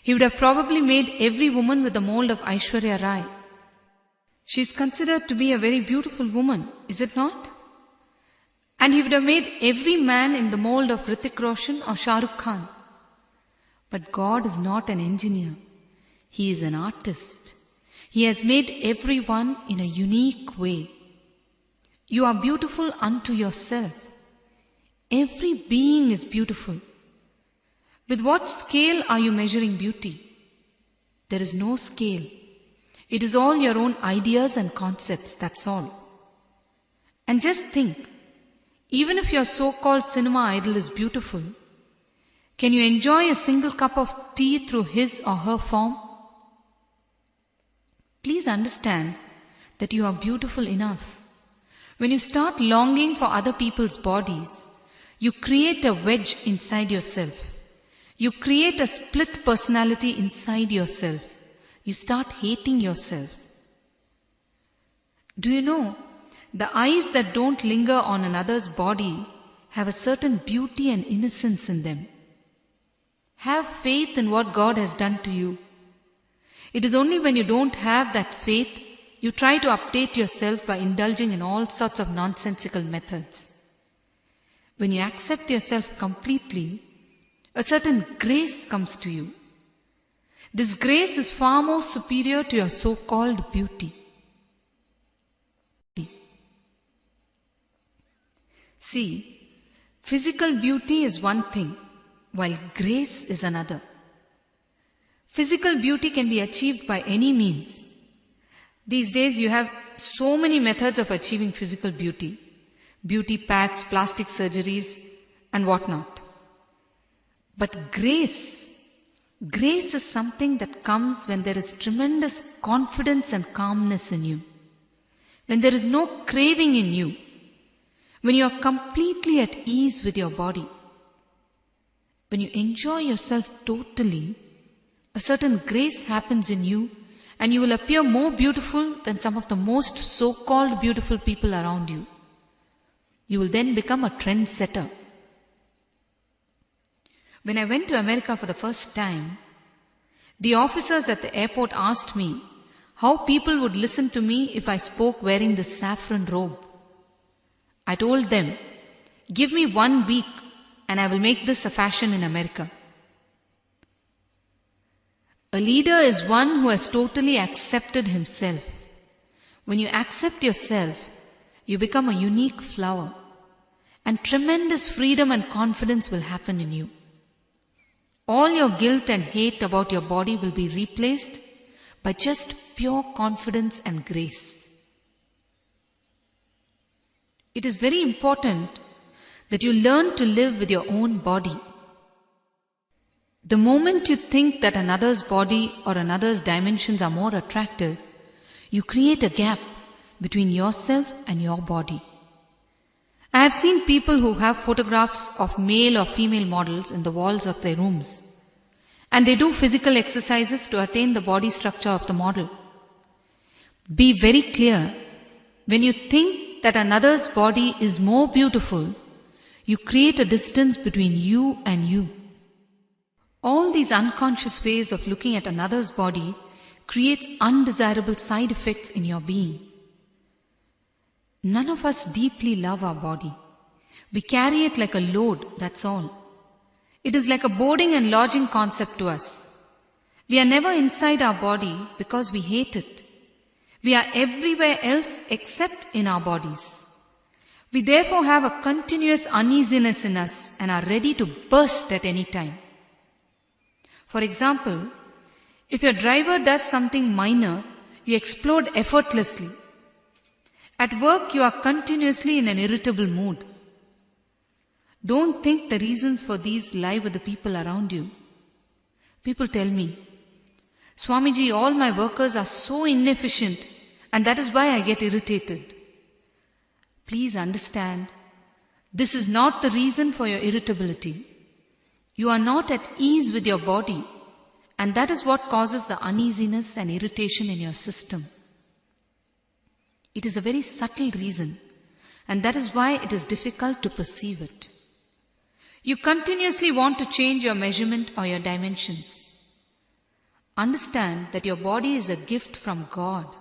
He would have probably made every woman with the mold of Aishwarya Rai. She is considered to be a very beautiful woman, is it not? And he would have made every man in the mold of Hrithik Roshan or Shah Rukh Khan. But God is not an engineer. He is an artist. He has made everyone in a unique way. You are beautiful unto yourself. Every being is beautiful. With what scale are you measuring beauty? There is no scale. It is all your own ideas and concepts, that's all. And just think, even if your so-called cinema idol is beautiful, can you enjoy a single cup of tea through his or her form? Please understand that you are beautiful enough. When you start longing for other people's bodies, you create a wedge inside yourself. You create a split personality inside yourself. You start hating yourself. Do you know, the eyes that don't linger on another's body have a certain beauty and innocence in them. Have faith in what God has done to you. It is only when you don't have that faith, you try to update yourself by indulging in all sorts of nonsensical methods. When you accept yourself completely, a certain grace comes to you. This grace is far more superior to your so-called beauty. See, physical beauty is one thing, while grace is another. Physical beauty can be achieved by any means. These days you have so many methods of achieving physical beauty. Beauty pads, plastic surgeries, and whatnot. But grace is something that comes when there is tremendous confidence and calmness in you. When there is no craving in you. When you are completely at ease with your body. When you enjoy yourself totally, a certain grace happens in you and you will appear more beautiful than some of the most so-called beautiful people around you. You will then become a trendsetter. When I went to America for the first time, the officers at the airport asked me how people would listen to me if I spoke wearing this saffron robe. I told them, give me 1 week and I will make this a fashion in America. A leader is one who has totally accepted himself. When you accept yourself, you become a unique flower, and tremendous freedom and confidence will happen in you. All your guilt and hate about your body will be replaced by just pure confidence and grace. It is very important that you learn to live with your own body. The moment you think that another's body or another's dimensions are more attractive, you create a gap between yourself and your body. I have seen people who have photographs of male or female models in the walls of their rooms, and they do physical exercises to attain the body structure of the model. Be very clear, when you think that another's body is more beautiful, you create a distance between you and you. All these unconscious ways of looking at another's body creates undesirable side effects in your being. None of us deeply love our body. We carry it like a load, that's all. It is like a boarding and lodging concept to us. We are never inside our body because we hate it. We are everywhere else except in our bodies. We therefore have a continuous uneasiness in us and are ready to burst at any time. For example, if your driver does something minor, you explode effortlessly. At work, you are continuously in an irritable mood. Don't think the reasons for these lie with the people around you. People tell me, Swamiji, all my workers are so inefficient and that is why I get irritated. Please understand, this is not the reason for your irritability. You are not at ease with your body, and that is what causes the uneasiness and irritation in your system. It is a very subtle reason, and that is why it is difficult to perceive it. You continuously want to change your measurement or your dimensions. Understand that your body is a gift from God.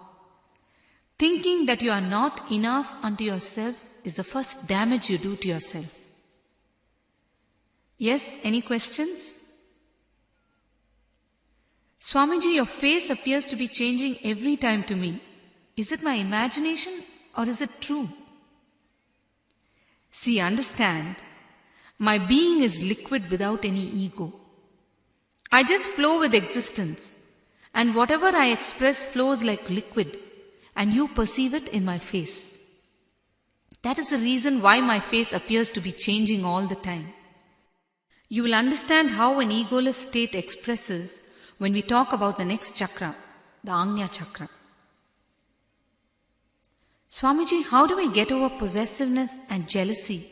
Thinking that you are not enough unto yourself is the first damage you do to yourself. Yes, any questions? Swamiji, your face appears to be changing every time to me. Is it my imagination or is it true? See, understand, my being is liquid without any ego. I just flow with existence, and whatever I express flows like liquid, and you perceive it in my face. That is the reason why my face appears to be changing all the time. You will understand how an egoless state expresses when we talk about the next chakra, the Ajna chakra. Swamiji, how do we get over possessiveness and jealousy?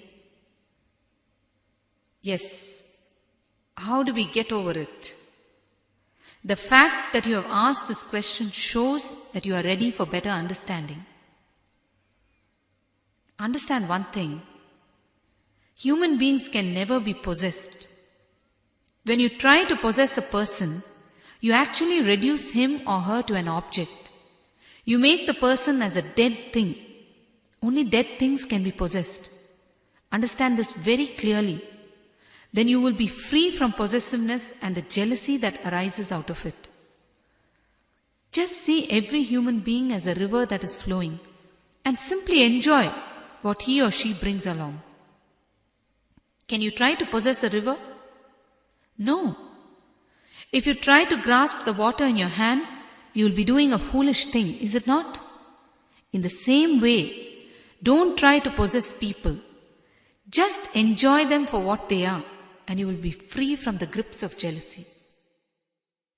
Yes, how do we get over it? The fact that you have asked this question shows that you are ready for better understanding. Understand one thing. Human beings can never be possessed. When you try to possess a person, you actually reduce him or her to an object. You make the person as a dead thing. Only dead things can be possessed. Understand this very clearly. Then you will be free from possessiveness and the jealousy that arises out of it. Just see every human being as a river that is flowing and simply enjoy what he or she brings along. Can you try to possess a river? No. If you try to grasp the water in your hand, you will be doing a foolish thing, is it not? In the same way, don't try to possess people. Just enjoy them for what they are, and you will be free from the grips of jealousy.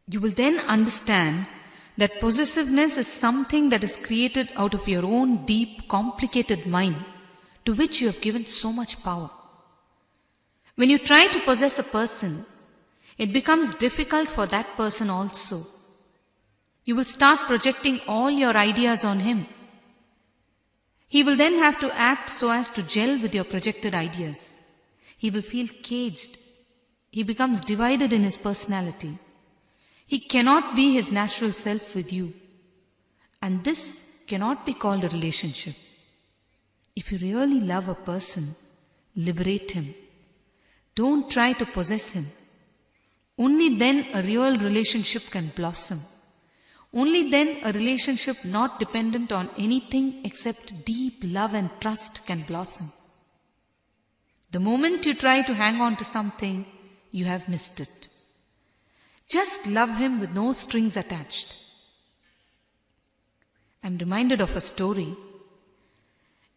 You will then understand that possessiveness is something that is created out of your own deep, complicated mind, to which you have given so much power. When you try to possess a person, it becomes difficult for that person also. You will start projecting all your ideas on him. He will then have to act so as to gel with your projected ideas. He will feel caged. He becomes divided in his personality. He cannot be his natural self with you. And this cannot be called a relationship. If you really love a person, liberate him. Don't try to possess him. Only then a real relationship can blossom. Only then a relationship not dependent on anything except deep love and trust can blossom. The moment you try to hang on to something, you have missed it. Just love him with no strings attached. I'm reminded of a story.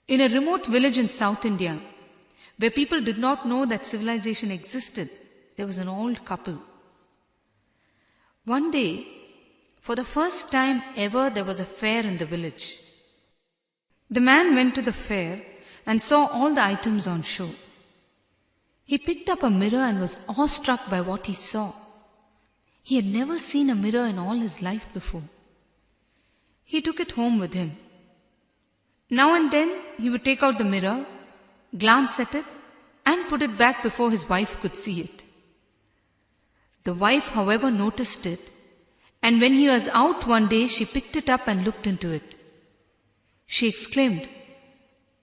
In a remote village in South India, where people did not know that civilization existed, there was an old couple. One day, for the first time ever, there was a fair in the village. The man went to the fair and saw all the items on show. He picked up a mirror and was awestruck by what he saw. He had never seen a mirror in all his life before. He took it home with him. Now and then he would take out the mirror, glance at it, and put it back before his wife could see it. The wife, however, noticed it, and when he was out one day, she picked it up and looked into it. She exclaimed,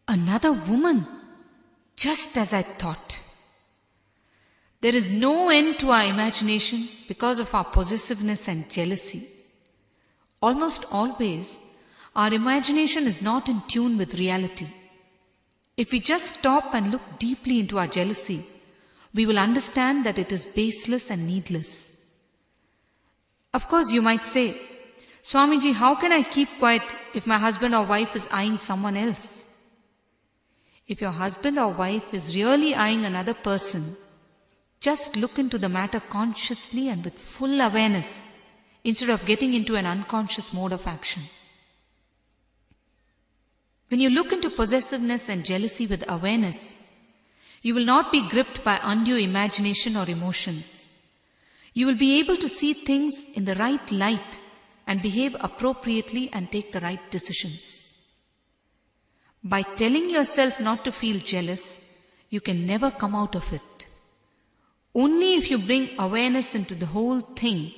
"Another woman, just as I thought." There is no end to our imagination because of our possessiveness and jealousy. Almost always, our imagination is not in tune with reality. If we just stop and look deeply into our jealousy, we will understand that it is baseless and needless. Of course, you might say, "Swamiji, how can I keep quiet if my husband or wife is eyeing someone else?" If your husband or wife is really eyeing another person, just look into the matter consciously and with full awareness instead of getting into an unconscious mode of action. When you look into possessiveness and jealousy with awareness, you will not be gripped by undue imagination or emotions. You will be able to see things in the right light and behave appropriately and take the right decisions. By telling yourself not to feel jealous, you can never come out of it. Only if you bring awareness into the whole thing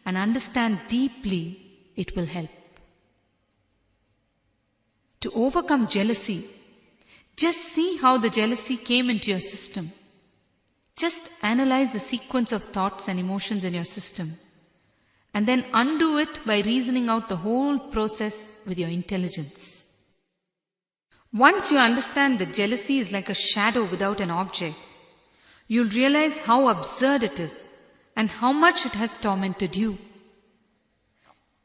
and understand deeply, it will help. To overcome jealousy, just see how the jealousy came into your system. Just analyze the sequence of thoughts and emotions in your system, and then undo it by reasoning out the whole process with your intelligence. Once you understand that jealousy is like a shadow without an object, you'll realize how absurd it is and how much it has tormented you.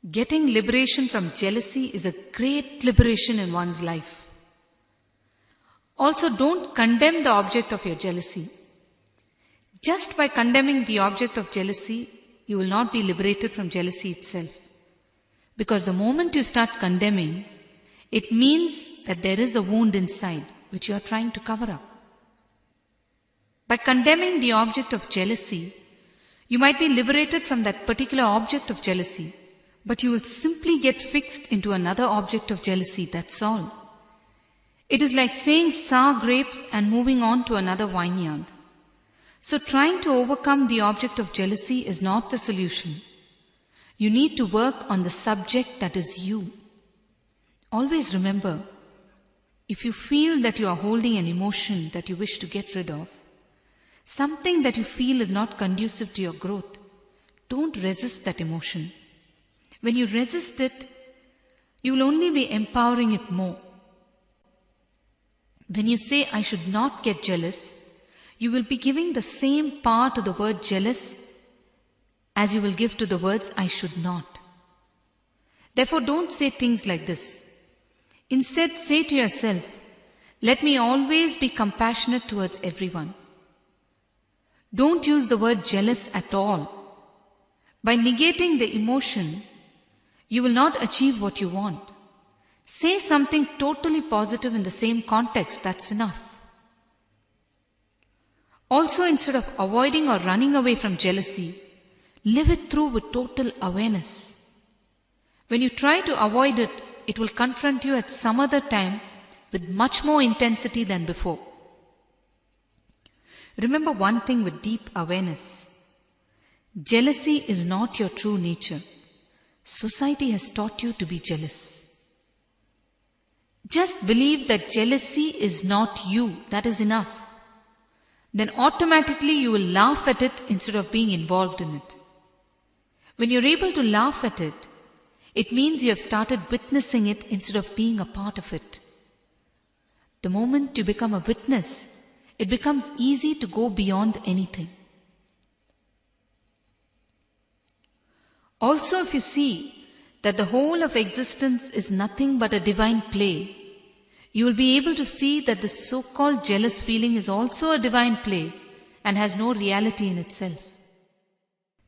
Getting liberation from jealousy is a great liberation in one's life. Also, don't condemn the object of your jealousy. Just by condemning the object of jealousy, you will not be liberated from jealousy itself. Because the moment you start condemning, it means that there is a wound inside which you are trying to cover up. By condemning the object of jealousy, you might be liberated from that particular object of jealousy, but you will simply get fixed into another object of jealousy, that's all. It is like saying sour grapes and moving on to another vineyard. So trying to overcome the object of jealousy is not the solution. You need to work on the subject that is you. Always remember, if you feel that you are holding an emotion that you wish to get rid of, something that you feel is not conducive to your growth, don't resist that emotion. When you resist it, you will only be empowering it more. When you say, "I should not get jealous," you will be giving the same power to the word jealous as you will give to the words I should not. Therefore, don't say things like this. Instead, say to yourself, let me always be compassionate towards everyone. Don't use the word jealous at all. By negating the emotion, you will not achieve what you want. Say something totally positive in the same context, that's enough. Also, instead of avoiding or running away from jealousy, live it through with total awareness. When you try to avoid it, it will confront you at some other time with much more intensity than before. Remember one thing with deep awareness. Jealousy is not your true nature. Society has taught you to be jealous. Just believe that jealousy is not you. That is enough. Then automatically you will laugh at it instead of being involved in it. When you're able to laugh at it, it means you have started witnessing it instead of being a part of it. The moment you become a witness, it becomes easy to go beyond anything. Also, if you see that the whole of existence is nothing but a divine play, you will be able to see that this so-called jealous feeling is also a divine play and has no reality in itself.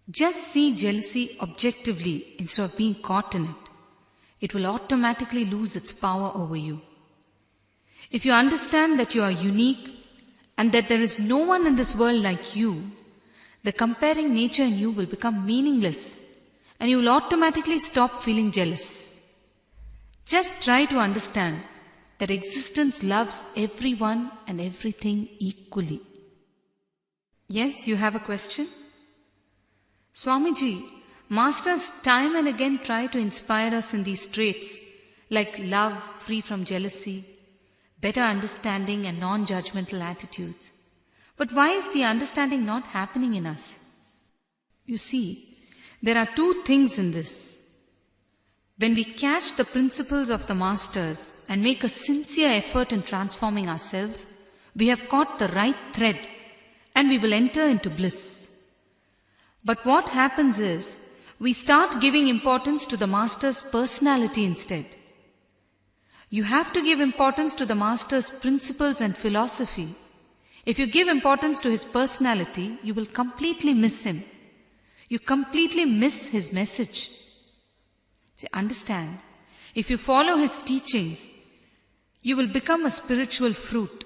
Just see jealousy objectively instead of being caught in it. It will automatically lose its power over you. If you understand that you are unique and that there is no one in this world like you, the comparing nature in you will become meaningless and you will automatically stop feeling jealous. Just try to understand that existence loves everyone and everything equally. Yes, you have a question? Swamiji, Masters time and again try to inspire us in these traits like love free from jealousy, better understanding and non-judgmental attitudes. But why is the understanding not happening in us? You see, there are two things in this. When we catch the principles of the Masters and make a sincere effort in transforming ourselves, we have caught the right thread and we will enter into bliss. But what happens is, we start giving importance to the Master's personality instead. You have to give importance to the Master's principles and philosophy. If you give importance to his personality, you will completely miss him. You completely miss his message. See, understand, if you follow his teachings, you will become a spiritual fruit.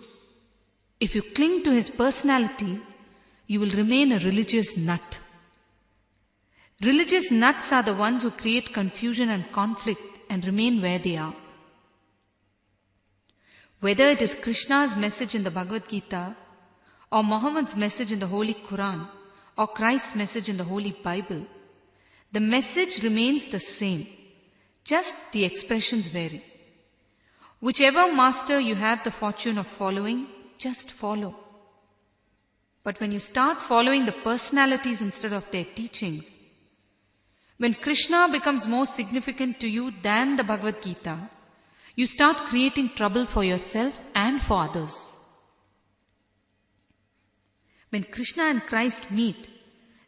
If you cling to his personality, you will remain a religious nut. Religious nuts are the ones who create confusion and conflict and remain where they are. Whether it is Krishna's message in the Bhagavad Gita, or Muhammad's message in the Holy Quran, or Christ's message in the Holy Bible, the message remains the same. Just the expressions vary. Whichever master you have the fortune of following, just follow. But when you start following the personalities instead of their teachings, when Krishna becomes more significant to you than the Bhagavad Gita, you start creating trouble for yourself and for others. When Krishna and Christ meet,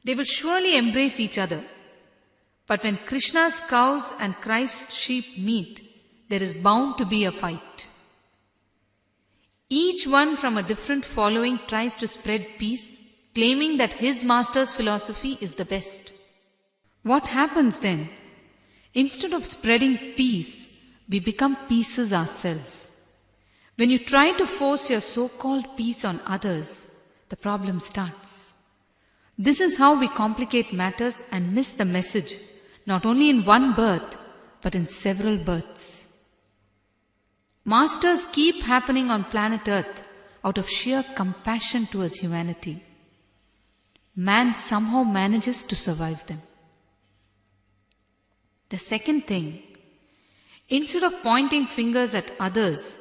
they will surely embrace each other. But when Krishna's cows and Christ's sheep meet, there is bound to be a fight. Each one from a different following tries to spread peace, claiming that his master's philosophy is the best. What happens then? Instead of spreading peace, we become pieces ourselves. When you try to force your so-called peace on others, the problem starts. This is how we complicate matters and miss the message, not only in one birth, but in several births. Masters keep happening on planet Earth out of sheer compassion towards humanity. Man somehow manages to survive them. The second thing, instead of pointing fingers at others,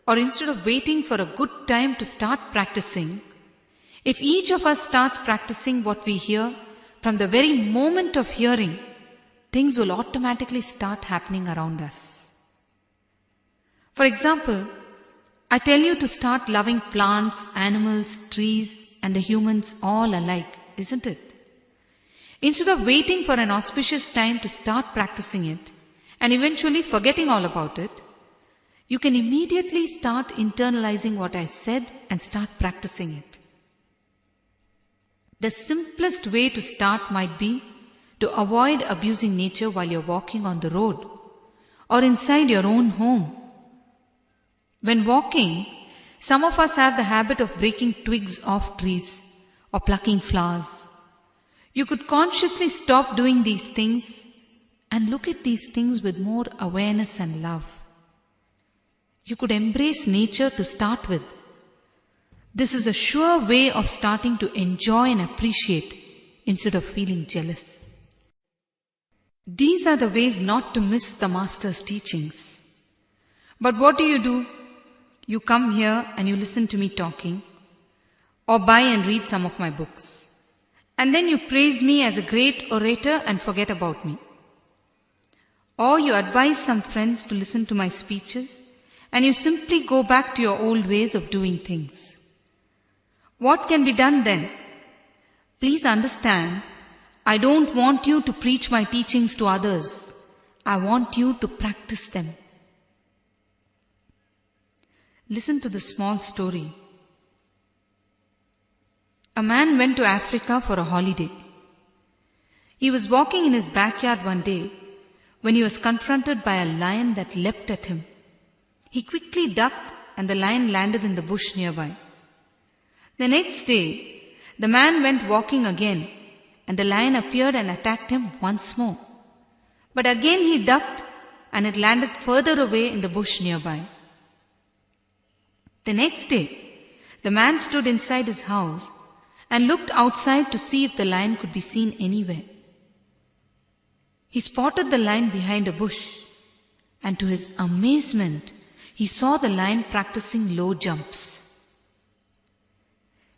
or instead of waiting for a good time to start practicing, if each of us starts practicing what we hear, from the very moment of hearing, things will automatically start happening around us. For example, I tell you to start loving plants, animals, trees, and the humans all alike, isn't it? Instead of waiting for an auspicious time to start practicing it and eventually forgetting all about it, you can immediately start internalizing what I said and start practicing it. The simplest way to start might be to avoid abusing nature while you're walking on the road or inside your own home. When walking, some of us have the habit of breaking twigs off trees or plucking flowers. You could consciously stop doing these things and look at these things with more awareness and love. You could embrace nature to start with. This is a sure way of starting to enjoy and appreciate instead of feeling jealous. These are the ways not to miss the Master's teachings. But what do? You come here and you listen to me talking, or buy and read some of my books. And then you praise me as a great orator and forget about me. Or you advise some friends to listen to my speeches and you simply go back to your old ways of doing things. What can be done then? Please understand, I don't want you to preach my teachings to others. I want you to practice them. Listen to this small story. A man went to Africa for a holiday. He was walking in his backyard one day when he was confronted by a lion that leapt at him. He quickly ducked and the lion landed in the bush nearby. The next day, the man went walking again and the lion appeared and attacked him once more. But again he ducked and it landed further away in the bush nearby. The next day, the man stood inside his house and looked outside to see if the lion could be seen anywhere. He spotted the lion behind a bush, and to his amazement, he saw the lion practicing low jumps.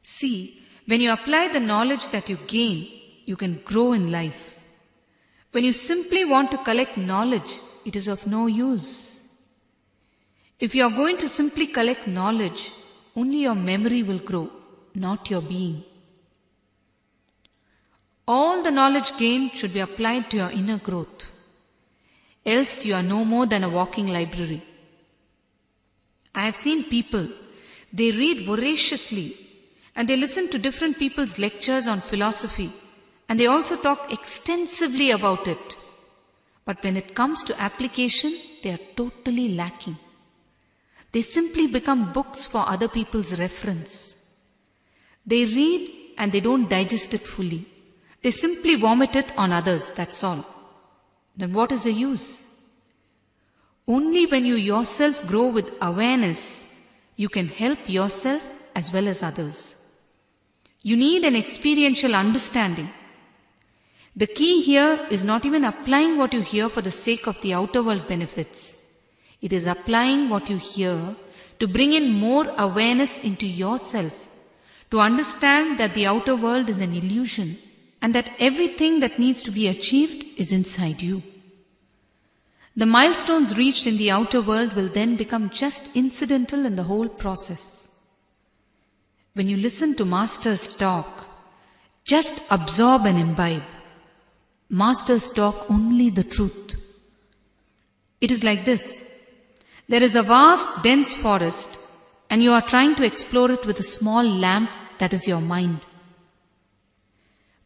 See, when you apply the knowledge that you gain, you can grow in life. When you simply want to collect knowledge, it is of no use. If you are going to simply collect knowledge, only your memory will grow, not your being. All the knowledge gained should be applied to your inner growth. Else you are no more than a walking library. I have seen people, they read voraciously and they listen to different people's lectures on philosophy and they also talk extensively about it. But when it comes to application, they are totally lacking. They simply become books for other people's reference. They read and they don't digest it fully. They simply vomit it on others, that's all. Then what is the use? Only when you yourself grow with awareness, you can help yourself as well as others. You need an experiential understanding. The key here is not even applying what you hear for the sake of the outer world benefits. It is applying what you hear to bring in more awareness into yourself, to understand that the outer world is an illusion and that everything that needs to be achieved is inside you. The milestones reached in the outer world will then become just incidental in the whole process. When you listen to Masters talk, just absorb and imbibe. Masters talk only the truth. It is like this. There is a vast, dense forest and you are trying to explore it with a small lamp that is your mind.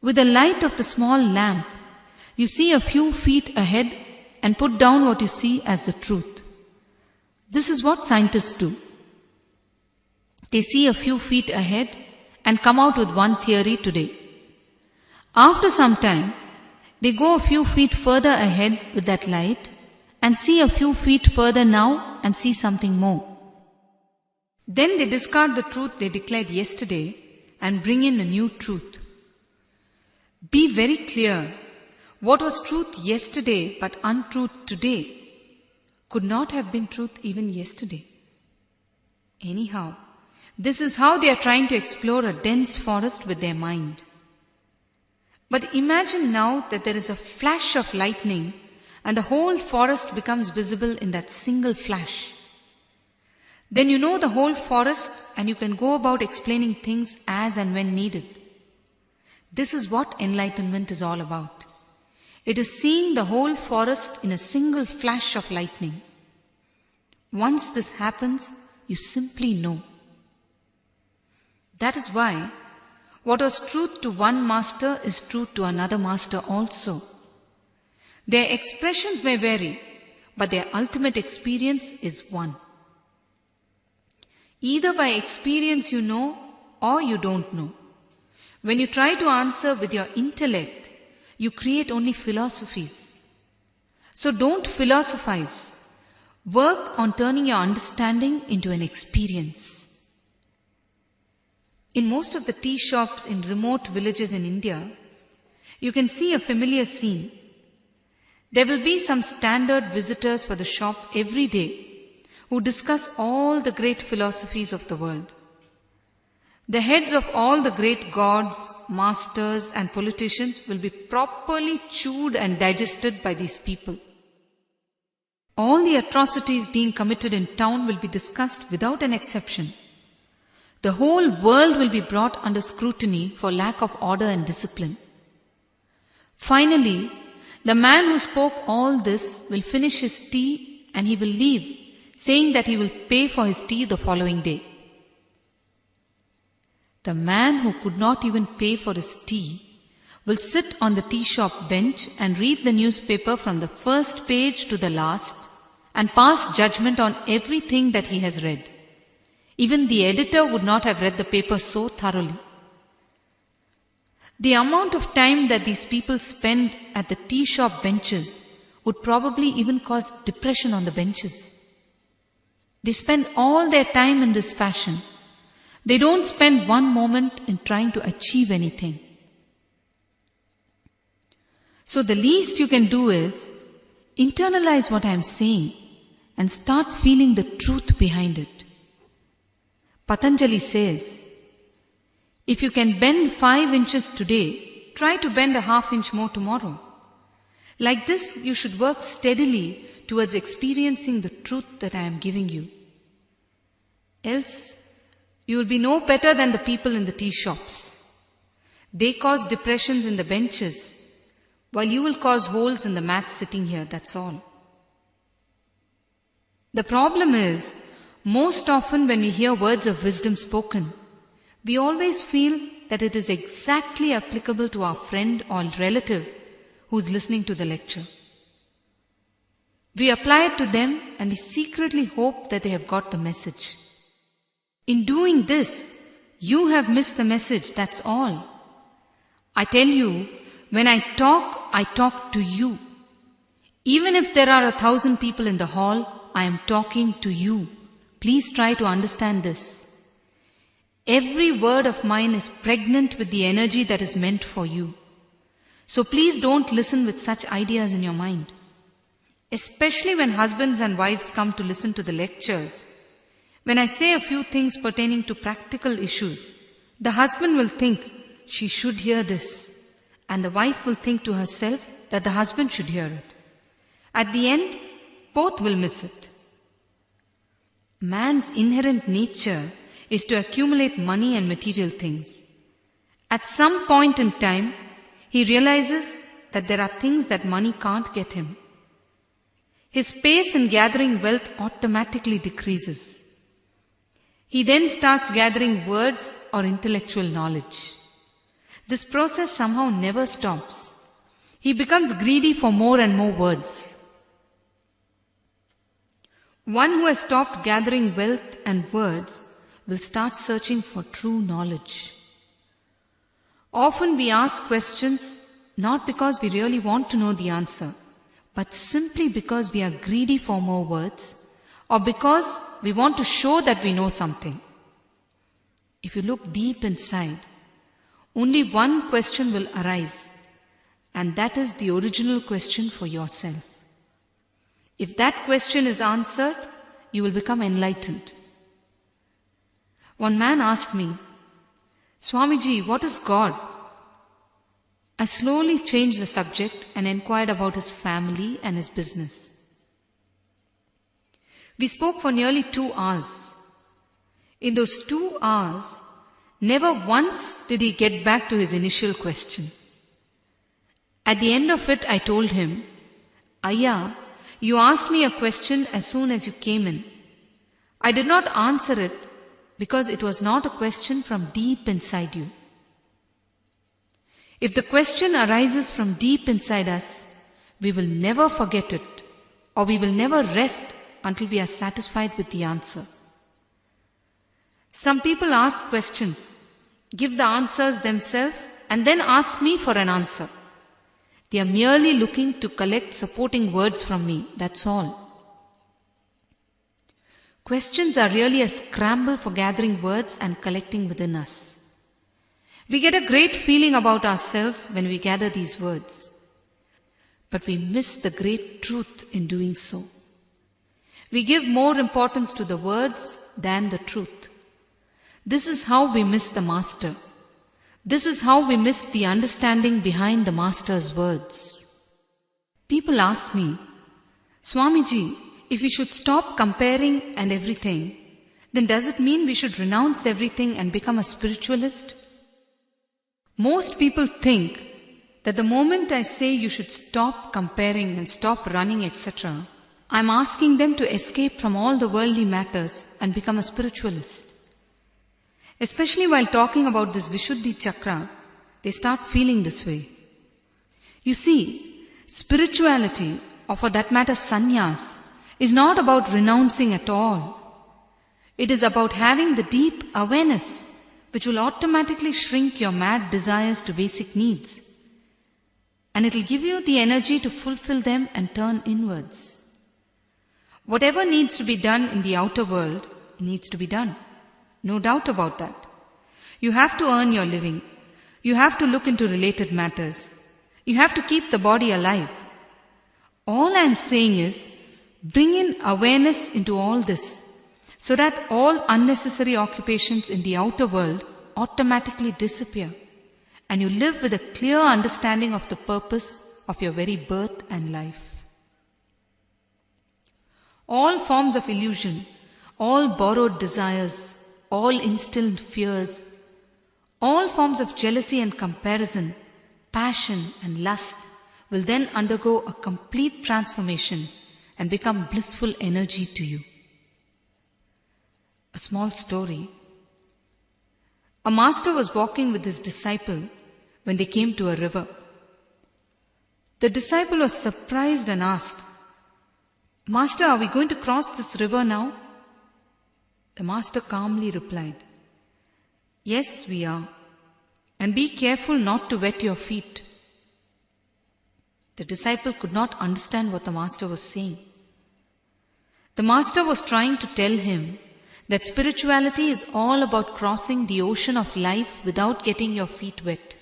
With the light of the small lamp, you see a few feet ahead and put down what you see as the truth. This is what scientists do. They see a few feet ahead and come out with one theory today. After some time, they go a few feet further ahead with that light and see a few feet further now and see something more. Then they discard the truth they declared yesterday and bring in a new truth. Be very clear. What was truth yesterday but untruth today could not have been truth even yesterday. Anyhow, this is how they are trying to explore a dense forest with their mind. But imagine now that there is a flash of lightning and the whole forest becomes visible in that single flash. Then you know the whole forest and you can go about explaining things as and when needed. This is what enlightenment is all about. It is seeing the whole forest in a single flash of lightning. Once this happens, you simply know. That is why what was truth to one master is truth to another master also. Their expressions may vary, but their ultimate experience is one. Either by experience you know or you don't know. When you try to answer with your intellect, you create only philosophies. So don't philosophize. Work on turning your understanding into an experience. In most of the tea shops in remote villages in India, you can see a familiar scene. There will be some standard visitors for the shop every day who discuss all the great philosophies of the world. The heads of all the great gods, masters and politicians will be properly chewed and digested by these people. All the atrocities being committed in town will be discussed without an exception. The whole world will be brought under scrutiny for lack of order and discipline. Finally, the man who spoke all this will finish his tea and he will leave, saying that he will pay for his tea the following day. The man who could not even pay for his tea will sit on the tea shop bench and read the newspaper from the first page to the last and pass judgment on everything that he has read. Even the editor would not have read the paper so thoroughly. The amount of time that these people spend at the tea shop benches would probably even cause depression on the benches. They spend all their time in this fashion. They don't spend one moment in trying to achieve anything. So the least you can do is internalize what I am saying and start feeling the truth behind it. Patanjali says, if you can bend 5 inches today, try to bend a half inch more tomorrow. Like this, you should work steadily towards experiencing the truth that I am giving you. Else, you will be no better than the people in the tea shops. They cause depressions in the benches, while you will cause holes in the mats sitting here, that's all. The problem is, most often when we hear words of wisdom spoken, we always feel that it is exactly applicable to our friend or relative who is listening to the lecture. We apply it to them and we secretly hope that they have got the message. In doing this, you have missed the message, that's all. I tell you, when I talk to you. Even if there are 1,000 people in the hall, I am talking to you. Please try to understand this. Every word of mine is pregnant with the energy that is meant for you. So please don't listen with such ideas in your mind. Especially when husbands and wives come to listen to the lectures. When I say a few things pertaining to practical issues, the husband will think, she should hear this. And the wife will think to herself that the husband should hear it. At the end, both will miss it. Man's inherent nature is to accumulate money and material things. At some point in time, he realizes that there are things that money can't get him. His pace in gathering wealth automatically decreases. He then starts gathering words or intellectual knowledge. This process somehow never stops. He becomes greedy for more and more words. One who has stopped gathering wealth and words will start searching for true knowledge. Often we ask questions not because we really want to know the answer, but simply because we are greedy for more words or because we want to show that we know something. If you look deep inside, only one question will arise, and that is the original question for yourself. If that question is answered, you will become enlightened. One man asked me, Swamiji, what is God? I slowly changed the subject and inquired about his family and his business. We spoke for nearly 2 hours. In those 2 hours, never once did he get back to his initial question. At the end of it, I told him, "Ayya, you asked me a question as soon as you came in. I did not answer it because it was not a question from deep inside you. If the question arises from deep inside us, we will never forget it, or we will never rest until we are satisfied with the answer." Some people ask questions, give the answers themselves, and then ask me for an answer. They are merely looking to collect supporting words from me, that's all. Questions are really a scramble for gathering words and collecting within us. We get a great feeling about ourselves when we gather these words, but we miss the great truth in doing so. We give more importance to the words than the truth. This is how we miss the Master. This is how we miss the understanding behind the Master's words. People ask me, "Swamiji, if we should stop comparing and everything, then does it mean we should renounce everything and become a spiritualist?" Most people think that the moment I say you should stop comparing and stop running, etc., I'm asking them to escape from all the worldly matters and become a spiritualist. Especially while talking about this Vishuddhi Chakra, they start feeling this way. You see, spirituality, or for that matter sannyas, is not about renouncing at all. It is about having the deep awareness which will automatically shrink your mad desires to basic needs. And it will give you the energy to fulfill them and turn inwards. Whatever needs to be done in the outer world needs to be done. No doubt about that. You have to earn your living. You have to look into related matters. You have to keep the body alive. All I am saying is, bring in awareness into all this, so that all unnecessary occupations in the outer world automatically disappear, and you live with a clear understanding of the purpose of your very birth and life. All forms of illusion, all borrowed desires, all instilled fears, all forms of jealousy and comparison, passion and lust will then undergo a complete transformation and become blissful energy to you. A small story. A master was walking with his disciple when they came to a river. The disciple was surprised and asked, "Master, are we going to cross this river now?" The master calmly replied, "Yes, we are. And be careful not to wet your feet." The disciple could not understand what the master was saying. The master was trying to tell him that spirituality is all about crossing the ocean of life without getting your feet wet.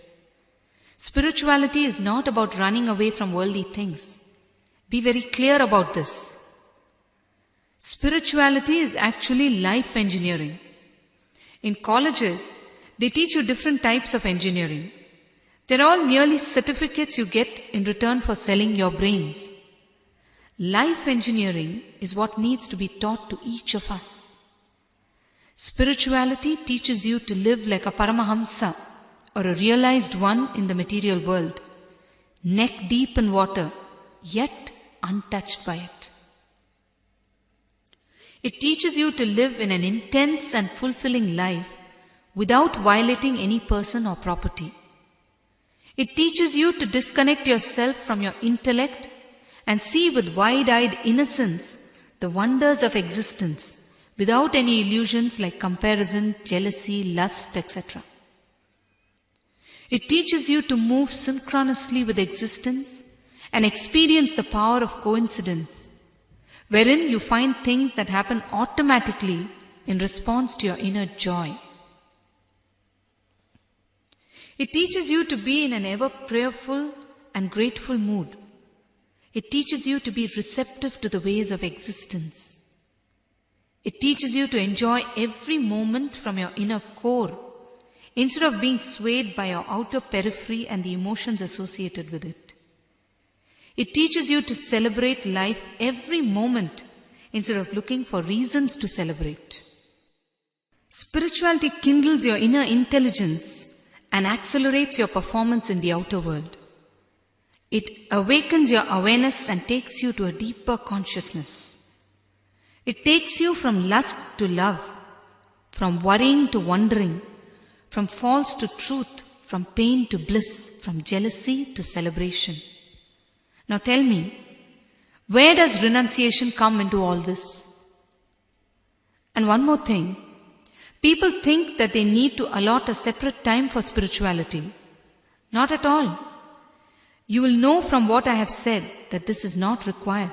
Spirituality is not about running away from worldly things. Be very clear about this. Spirituality is actually life engineering. In colleges, they teach you different types of engineering. They're all merely certificates you get in return for selling your brains. Life engineering is what needs to be taught to each of us. Spirituality teaches you to live like a Paramahamsa, or a realized one in the material world, neck deep in water, yet untouched by it. It teaches you to live in an intense and fulfilling life without violating any person or property. It teaches you to disconnect yourself from your intellect and see with wide-eyed innocence the wonders of existence without any illusions like comparison, jealousy, lust, etc. It teaches you to move synchronously with existence and experience the power of coincidence, wherein you find things that happen automatically in response to your inner joy. It teaches you to be in an ever prayerful and grateful mood. It teaches you to be receptive to the ways of existence. It teaches you to enjoy every moment from your inner core, instead of being swayed by your outer periphery and the emotions associated with it. It teaches you to celebrate life every moment instead of looking for reasons to celebrate. Spirituality kindles your inner intelligence and accelerates your performance in the outer world. It awakens your awareness and takes you to a deeper consciousness. It takes you from lust to love, from worrying to wondering, from false to truth, from pain to bliss, from jealousy to celebration. Now tell me, where does renunciation come into all this? And one more thing, people think that they need to allot a separate time for spirituality. Not at all. You will know from what I have said that this is not required.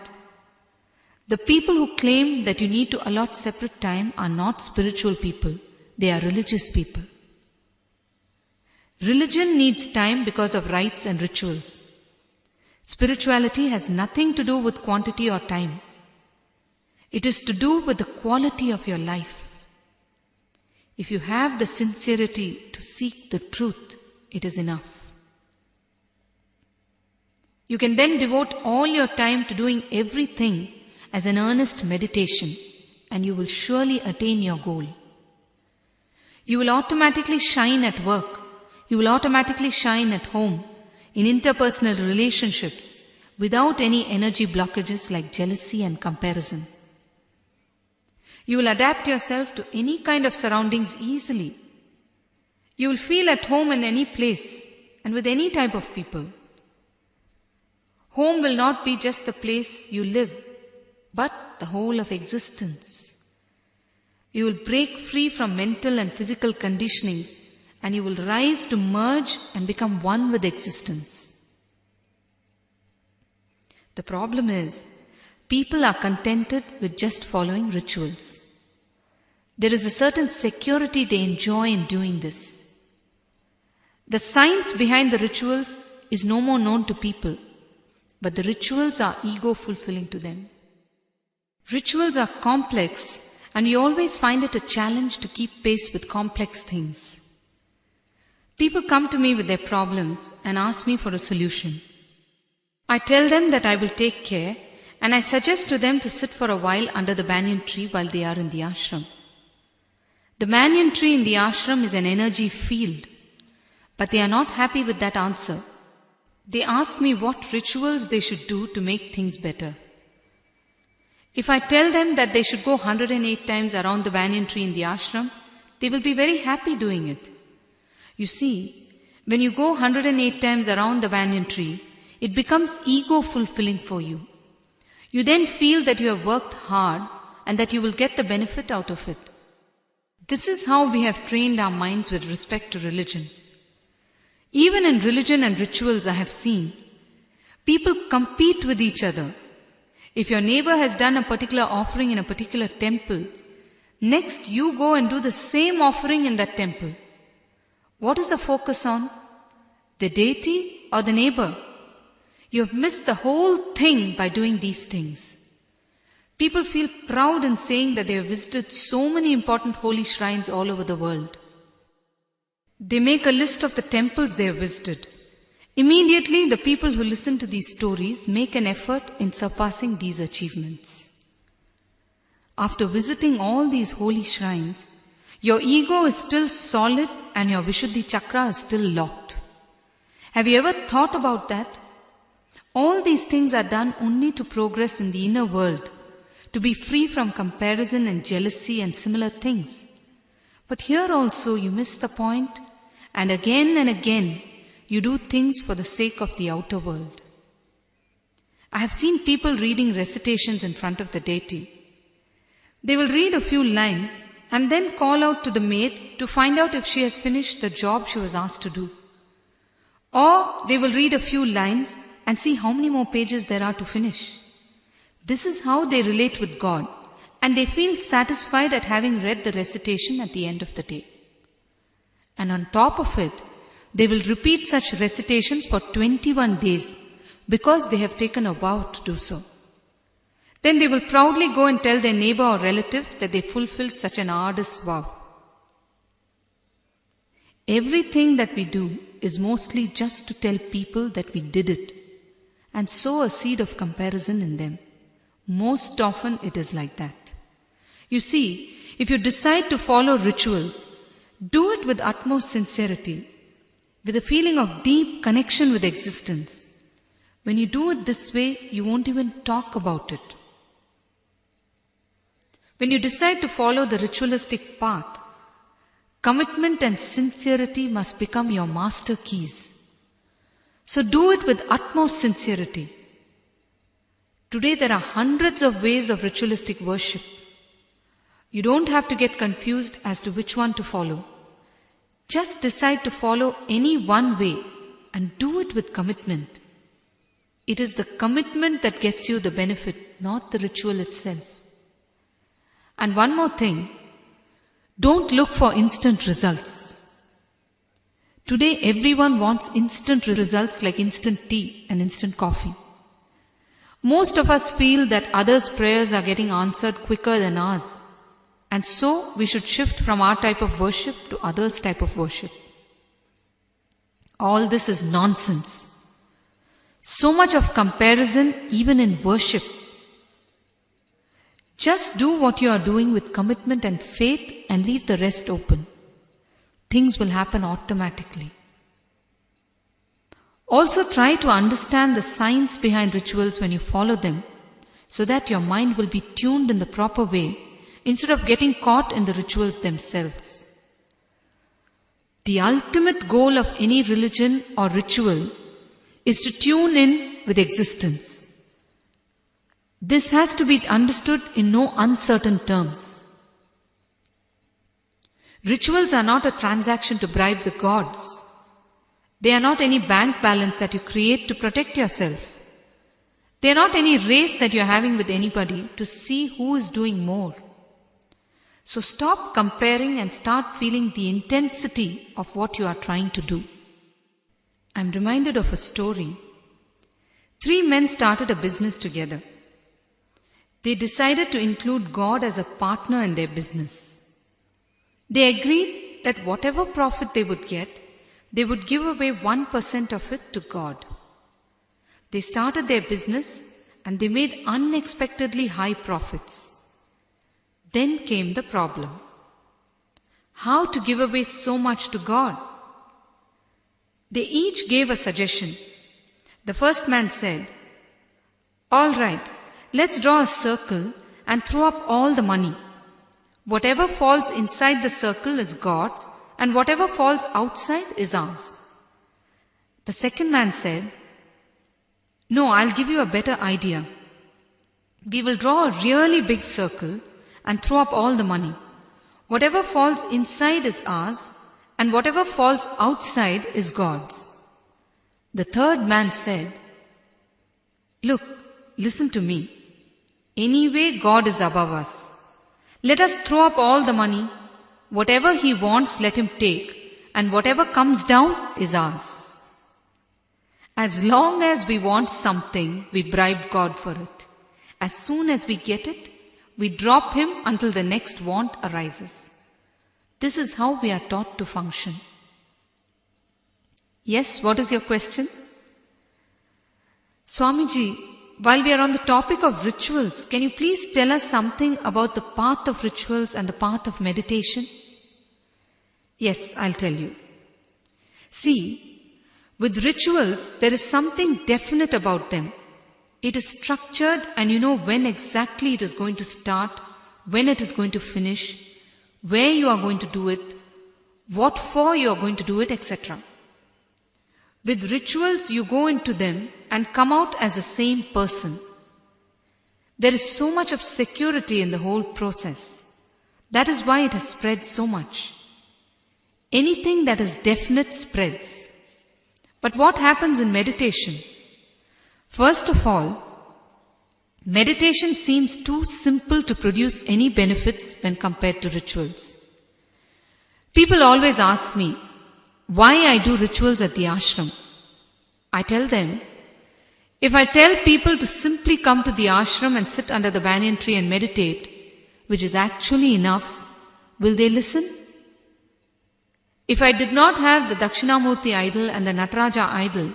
The people who claim that you need to allot separate time are not spiritual people. They are religious people. Religion needs time because of rites and rituals. Spirituality has nothing to do with quantity or time. It is to do with the quality of your life. If you have the sincerity to seek the truth, it is enough. You can then devote all your time to doing everything as an earnest meditation, and you will surely attain your goal. You will automatically shine at work. You will automatically shine at home, in interpersonal relationships, without any energy blockages like jealousy and comparison. You will adapt yourself to any kind of surroundings easily. You will feel at home in any place and with any type of people. Home will not be just the place you live, but the whole of existence. You will break free from mental and physical conditionings, and you will rise to merge and become one with existence. The problem is, people are contented with just following rituals. There is a certain security they enjoy in doing this. The science behind the rituals is no more known to people, but the rituals are ego-fulfilling to them. Rituals are complex, and we always find it a challenge to keep pace with complex things. People come to me with their problems and ask me for a solution. I tell them that I will take care, and I suggest to them to sit for a while under the banyan tree while they are in the ashram. The banyan tree in the ashram is an energy field, but they are not happy with that answer. They ask me what rituals they should do to make things better. If I tell them that they should go 108 times around the banyan tree in the ashram, they will be very happy doing it. You see, when you go 108 times around the banyan tree, it becomes ego-fulfilling for you. You then feel that you have worked hard and that you will get the benefit out of it. This is how we have trained our minds with respect to religion. Even in religion and rituals I have seen, people compete with each other. If your neighbor has done a particular offering in a particular temple, next you go and do the same offering in that temple. What is the focus on? The deity or the neighbor? You have missed the whole thing by doing these things. People feel proud in saying that they have visited so many important holy shrines all over the world. They make a list of the temples they have visited. Immediately, the people who listen to these stories make an effort in surpassing these achievements. After visiting all these holy shrines, your ego is still solid and your Vishuddhi Chakra is still locked. Have you ever thought about that? All these things are done only to progress in the inner world, to be free from comparison and jealousy and similar things. But here also you miss the point, and again you do things for the sake of the outer world. I have seen people reading recitations in front of the deity. They will read a few lines and then call out to the maid to find out if she has finished the job she was asked to do. Or they will read a few lines and see how many more pages there are to finish. This is how they relate with God, and they feel satisfied at having read the recitation at the end of the day. And on top of it, they will repeat such recitations for 21 days because they have taken a vow to do so. Then they will proudly go and tell their neighbor or relative that they fulfilled such an arduous vow. Everything that we do is mostly just to tell people that we did it and sow a seed of comparison in them. Most often it is like that. You see, if you decide to follow rituals, do it with utmost sincerity, with a feeling of deep connection with existence. When you do it this way, you won't even talk about it. When you decide to follow the ritualistic path, commitment and sincerity must become your master keys. So do it with utmost sincerity. Today there are hundreds of ways of ritualistic worship. You don't have to get confused as to which one to follow. Just decide to follow any one way and do it with commitment. It is the commitment that gets you the benefit, not the ritual itself. And one more thing, don't look for instant results. Today everyone wants instant results like instant tea and instant coffee. Most of us feel that others' prayers are getting answered quicker than ours. And so we should shift from our type of worship to others' type of worship. All this is nonsense. So much of comparison even in worship. Just do what you are doing with commitment and faith and leave the rest open. Things will happen automatically. Also try to understand the science behind rituals when you follow them, so that your mind will be tuned in the proper way instead of getting caught in the rituals themselves. The ultimate goal of any religion or ritual is to tune in with existence. This has to be understood in no uncertain terms. Rituals are not a transaction to bribe the gods. They are not any bank balance that you create to protect yourself. They are not any race that you are having with anybody to see who is doing more. So stop comparing and start feeling the intensity of what you are trying to do. I am reminded of a story. 3 men started a business together. They decided to include God as a partner in their business. They agreed that whatever profit they would get, they would give away 1% of it to God. They started their business and they made unexpectedly high profits. Then came the problem. How to give away so much to God? They each gave a suggestion. The first man said, "All right, let's draw a circle and throw up all the money. Whatever falls inside the circle is God's, and whatever falls outside is ours." The second man said, "No, I'll give you a better idea. We will draw a really big circle and throw up all the money. Whatever falls inside is ours, and whatever falls outside is God's." The third man said, "Look, listen to me. Anyway, God is above us. Let us throw up all the money. Whatever He wants, let Him take, and whatever comes down is ours. As long as we want something, we bribe God for it. As soon as we get it, we drop Him until the next want arises. This is how we are taught to function." Yes, what is your question? Swamiji, while we are on the topic of rituals, can you please tell us something about the path of rituals and the path of meditation? Yes, I'll tell you. See, with rituals, there is something definite about them. It is structured and you know when exactly it is going to start, when it is going to finish, where you are going to do it, what for you are going to do it, etc. With rituals, you go into them and come out as the same person. There is so much of security in the whole process. That is why it has spread so much. Anything that is definite spreads. But what happens in meditation? First of all, meditation seems too simple to produce any benefits when compared to rituals. People always ask me why I do rituals at the ashram. I tell them, if I tell people to simply come to the ashram and sit under the banyan tree and meditate, which is actually enough, will they listen? If I did not have the Dakshinamurti idol and the Nataraja idol,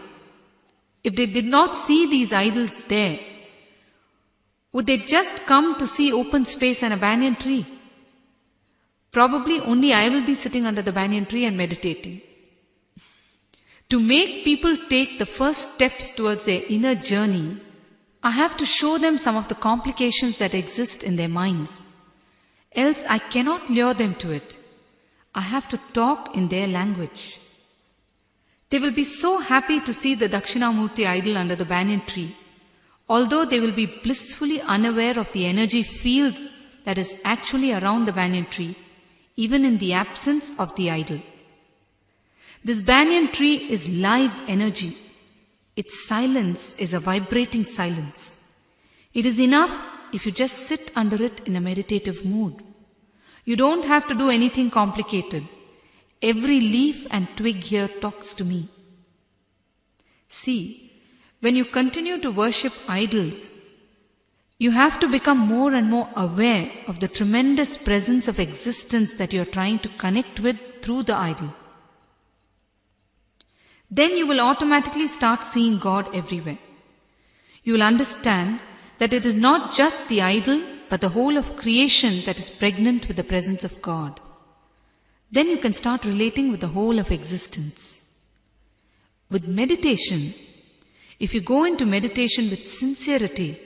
if they did not see these idols there, Would they just come to see open space and a banyan tree? Probably only I will be sitting under the banyan tree and meditating. To make people take the first steps towards their inner journey, I have to show them some of the complications that exist in their minds. Else I cannot lure them to it. I have to talk in their language. They will be so happy to see the Dakshinamurti idol under the banyan tree, although they will be blissfully unaware of the energy field that is actually around the banyan tree, even in the absence of the idol. This banyan tree is live energy. Its silence is a vibrating silence. It is enough if you just sit under it in a meditative mood. You don't have to do anything complicated. Every leaf and twig here talks to me. See, when you continue to worship idols, you have to become more and more aware of the tremendous presence of existence that you are trying to connect with through the idol. Then you will automatically start seeing God everywhere. You will understand that it is not just the idol, but the whole of creation that is pregnant with the presence of God. Then you can start relating with the whole of existence. With meditation, if you go into meditation with sincerity,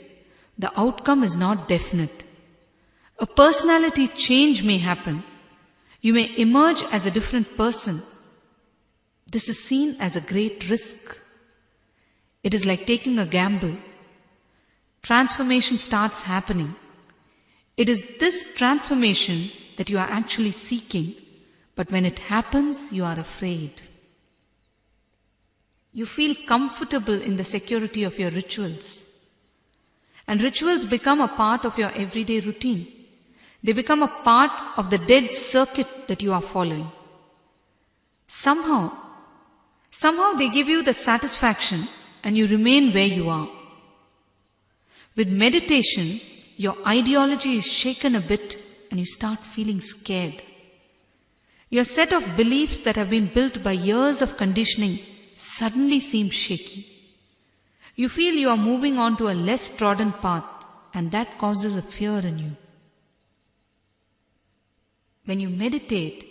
the outcome is not definite. A personality change may happen. You may emerge as a different person. This is seen as a great risk. It is like taking a gamble. Transformation starts happening. It is this transformation that you are actually seeking, but when it happens, you are afraid. You feel comfortable in the security of your rituals. And rituals become a part of your everyday routine. They become a part of the dead circuit that you are following. Somehow they give you the satisfaction and you remain where you are. With meditation, your ideology is shaken a bit and you start feeling scared. Your set of beliefs that have been built by years of conditioning suddenly seem shaky. You feel you are moving on to a less trodden path, and that causes a fear in you. When you meditate,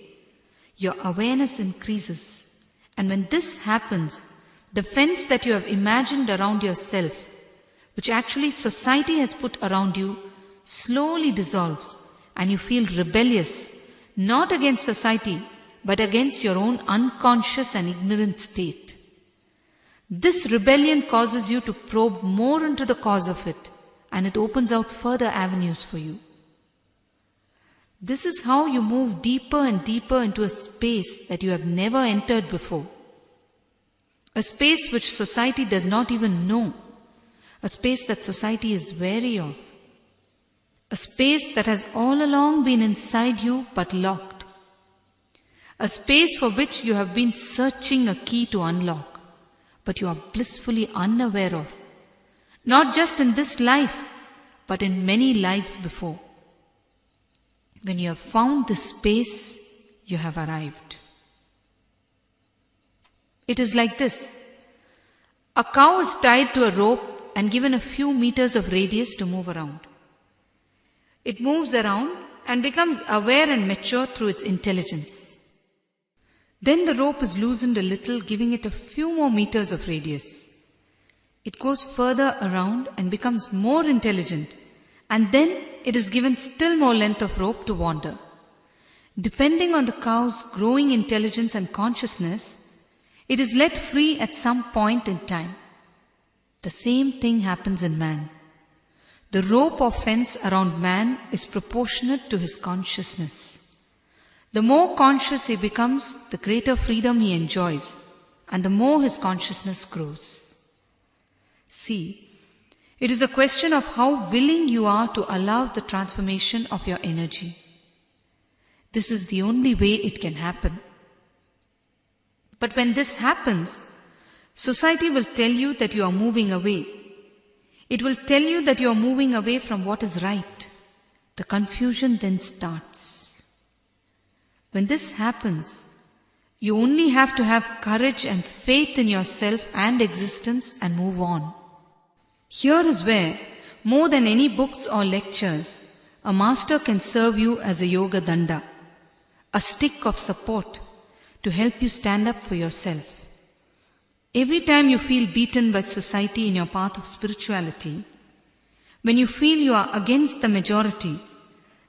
your awareness increases, and when this happens, the fence that you have imagined around yourself, which actually society has put around you, slowly dissolves, and you feel rebellious, not against society, but against your own unconscious and ignorant state. This rebellion causes you to probe more into the cause of it, and it opens out further avenues for you. This is how you move deeper and deeper into a space that you have never entered before. A space which society does not even know. A space that society is wary of. A space that has all along been inside you but locked. A space for which you have been searching a key to unlock, but you are blissfully unaware of, not just in this life, but in many lives before. When you have found this space, you have arrived. It is like this. A cow is tied to a rope and given a few meters of radius to move around. It moves around and becomes aware and mature through its intelligence. Then the rope is loosened a little, giving it a few more meters of radius. It goes further around and becomes more intelligent, and then it is given still more length of rope to wander. Depending on the cow's growing intelligence and consciousness, it is let free at some point in time. The same thing happens in man. The rope or fence around man is proportionate to his consciousness. The more conscious he becomes, the greater freedom he enjoys, and the more his consciousness grows. See, it is a question of how willing you are to allow the transformation of your energy. This is the only way it can happen. But when this happens, society will tell you that you are moving away. It will tell you that you are moving away from what is right. The confusion then starts. When this happens, you only have to have courage and faith in yourself and existence and move on. Here is where more than any books or lectures, a master can serve you as a yoga danda, a stick of support to help you stand up for yourself. Every time you feel beaten by society in your path of spirituality, when you feel you are against the majority,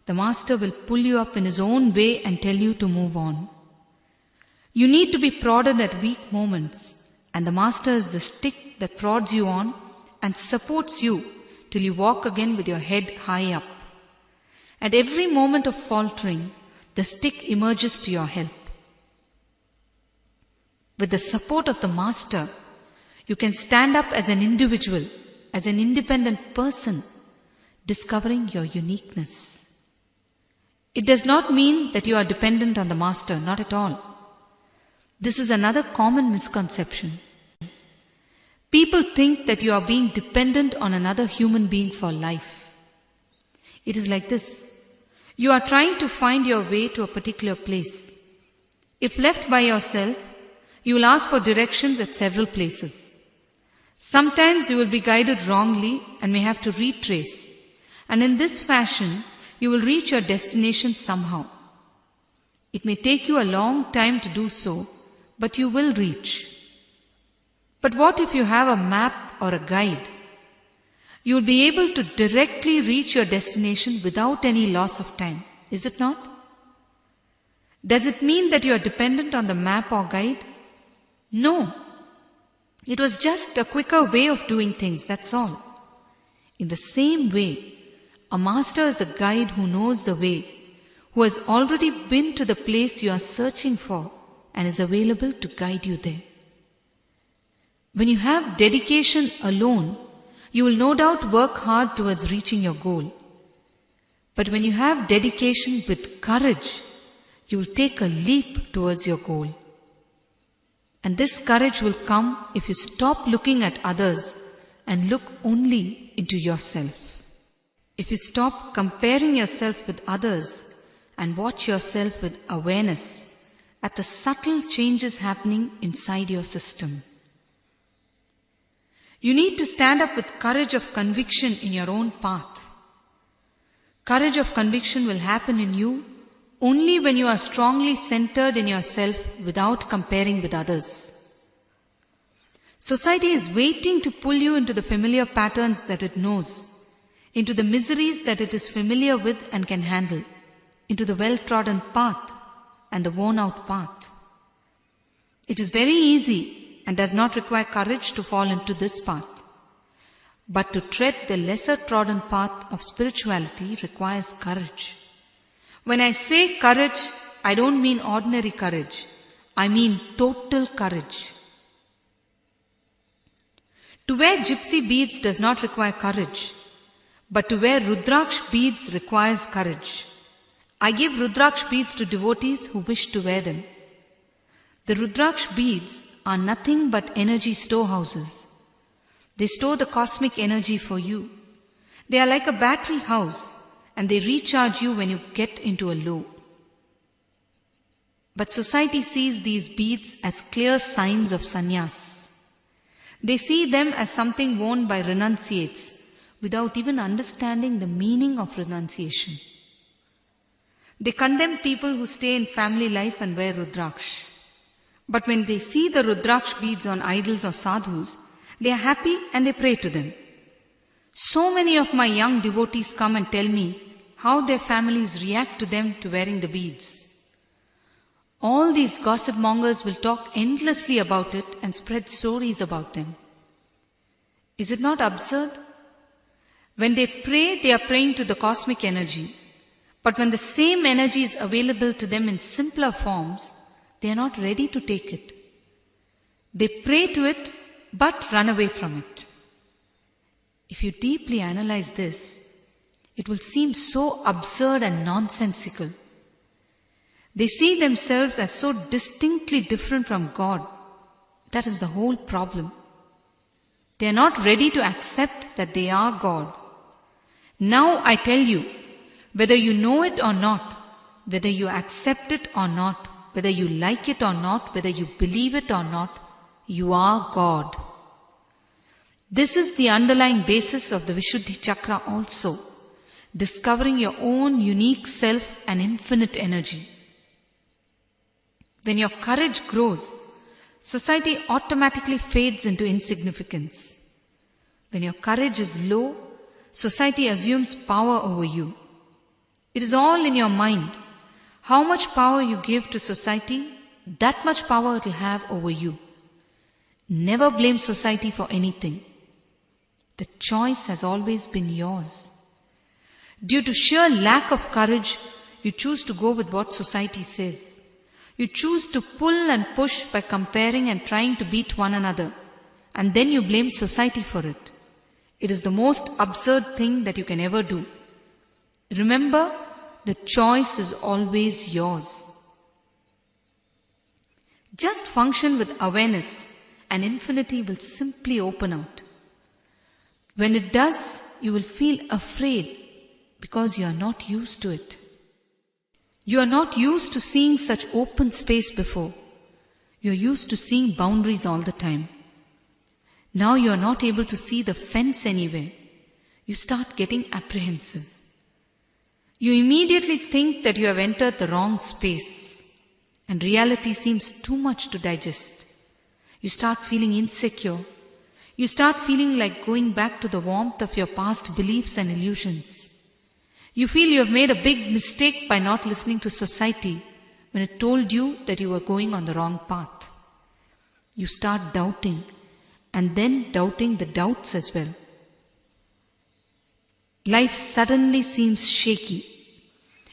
the master will pull you up in his own way and tell you to move on. You need to be prodded at weak moments, and the master is the stick that prods you on and supports you till you walk again with your head high up. At every moment of faltering, the stick emerges to your help. With the support of the master, you can stand up as an individual, as an independent person, discovering your uniqueness. It does not mean that you are dependent on the master, not at all. This is another common misconception. People think that you are being dependent on another human being for life. It is like this. You are trying to find your way to a particular place. If left by yourself, you will ask for directions at several places. Sometimes you will be guided wrongly and may have to retrace. And in this fashion, you will reach your destination somehow. It may take you a long time to do so, but you will reach. But what if you have a map or a guide? You will be able to directly reach your destination without any loss of time, is it not? Does it mean that you are dependent on the map or guide? No. It was just a quicker way of doing things, that's all. In the same way, a master is a guide who knows the way, who has already been to the place you are searching for and is available to guide you there. When you have dedication alone, you will no doubt work hard towards reaching your goal. But when you have dedication with courage, you will take a leap towards your goal. And this courage will come if you stop looking at others and look only into yourself. If you stop comparing yourself with others and watch yourself with awareness at the subtle changes happening inside your system. You need to stand up with courage of conviction in your own path. Courage of conviction will happen in you only when you are strongly centered in yourself without comparing with others. Society is waiting to pull you into the familiar patterns that it knows, into the miseries that it is familiar with and can handle, into the well-trodden path and the worn-out path. It is very easy and does not require courage to fall into this path. But to tread the lesser-trodden path of spirituality requires courage. When I say courage, I don't mean ordinary courage. I mean total courage. To wear gypsy beads does not require courage, but to wear Rudraksh beads requires courage. I give Rudraksh beads to devotees who wish to wear them. The Rudraksh beads are nothing but energy storehouses. They store the cosmic energy for you. They are like a battery house, and they recharge you when you get into a low. But society sees these beads as clear signs of sannyas. They see them as something worn by renunciates without even understanding the meaning of renunciation. They condemn people who stay in family life and wear Rudraksh. But when they see the Rudraksh beads on idols or sadhus, they are happy and they pray to them. So many of my young devotees come and tell me how their families react to them to wearing the beads. All these gossip mongers will talk endlessly about it and spread stories about them. Is it not absurd? When they pray, they are praying to the cosmic energy. But when the same energy is available to them in simpler forms, they are not ready to take it. They pray to it, but run away from it. If you deeply analyze this, it will seem so absurd and nonsensical. They see themselves as so distinctly different from God. That is the whole problem. They are not ready to accept that they are God. Now I tell you, whether you know it or not, whether you accept it or not, whether you like it or not, whether you believe it or not, you are God. This is the underlying basis of the Vishuddhi Chakra also, discovering your own unique self and infinite energy. When your courage grows, society automatically fades into insignificance. When your courage is low, society assumes power over you. It is all in your mind. How much power you give to society, that much power it will have over you. Never blame society for anything. The choice has always been yours. Due to sheer lack of courage, you choose to go with what society says. You choose to pull and push by comparing and trying to beat one another, and then you blame society for it. It is the most absurd thing that you can ever do. Remember, the choice is always yours. Just function with awareness, and infinity will simply open out. When it does, you will feel afraid because you are not used to it. You are not used to seeing such open space before. You are used to seeing boundaries all the time. Now you are not able to see the fence anywhere. You start getting apprehensive. You immediately think that you have entered the wrong space, and reality seems too much to digest. You start feeling insecure. You start feeling like going back to the warmth of your past beliefs and illusions. You feel you have made a big mistake by not listening to society when it told you that you were going on the wrong path. You start doubting, and then doubting the doubts as well. Life suddenly seems shaky.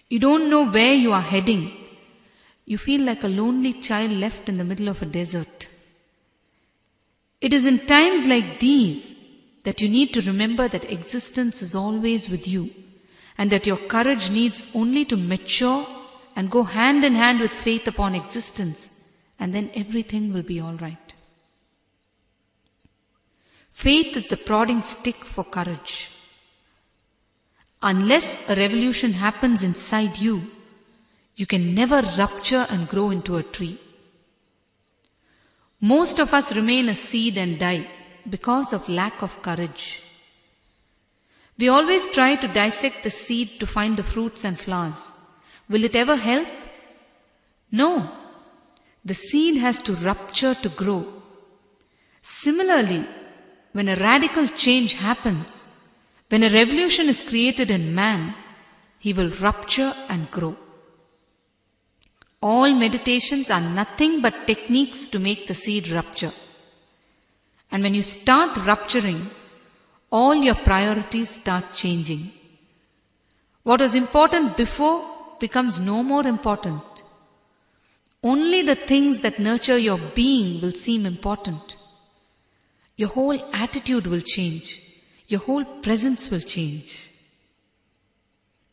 You don't know where you are heading. You feel like a lonely child left in the middle of a desert. It is in times like these that you need to remember that existence is always with you, and that your courage needs only to mature and go hand in hand with faith upon existence, and then everything will be all right. Faith is the prodding stick for courage. Unless a revolution happens inside you, you can never rupture and grow into a tree. Most of us remain a seed and die because of lack of courage. We always try to dissect the seed to find the fruits and flowers. Will it ever help? No. The seed has to rupture to grow. Similarly, when a radical change happens, when a revolution is created in man, he will rupture and grow. All meditations are nothing but techniques to make the seed rupture. And when you start rupturing, all your priorities start changing. What was important before becomes no more important. Only the things that nurture your being will seem important. Your whole attitude will change. Your whole presence will change.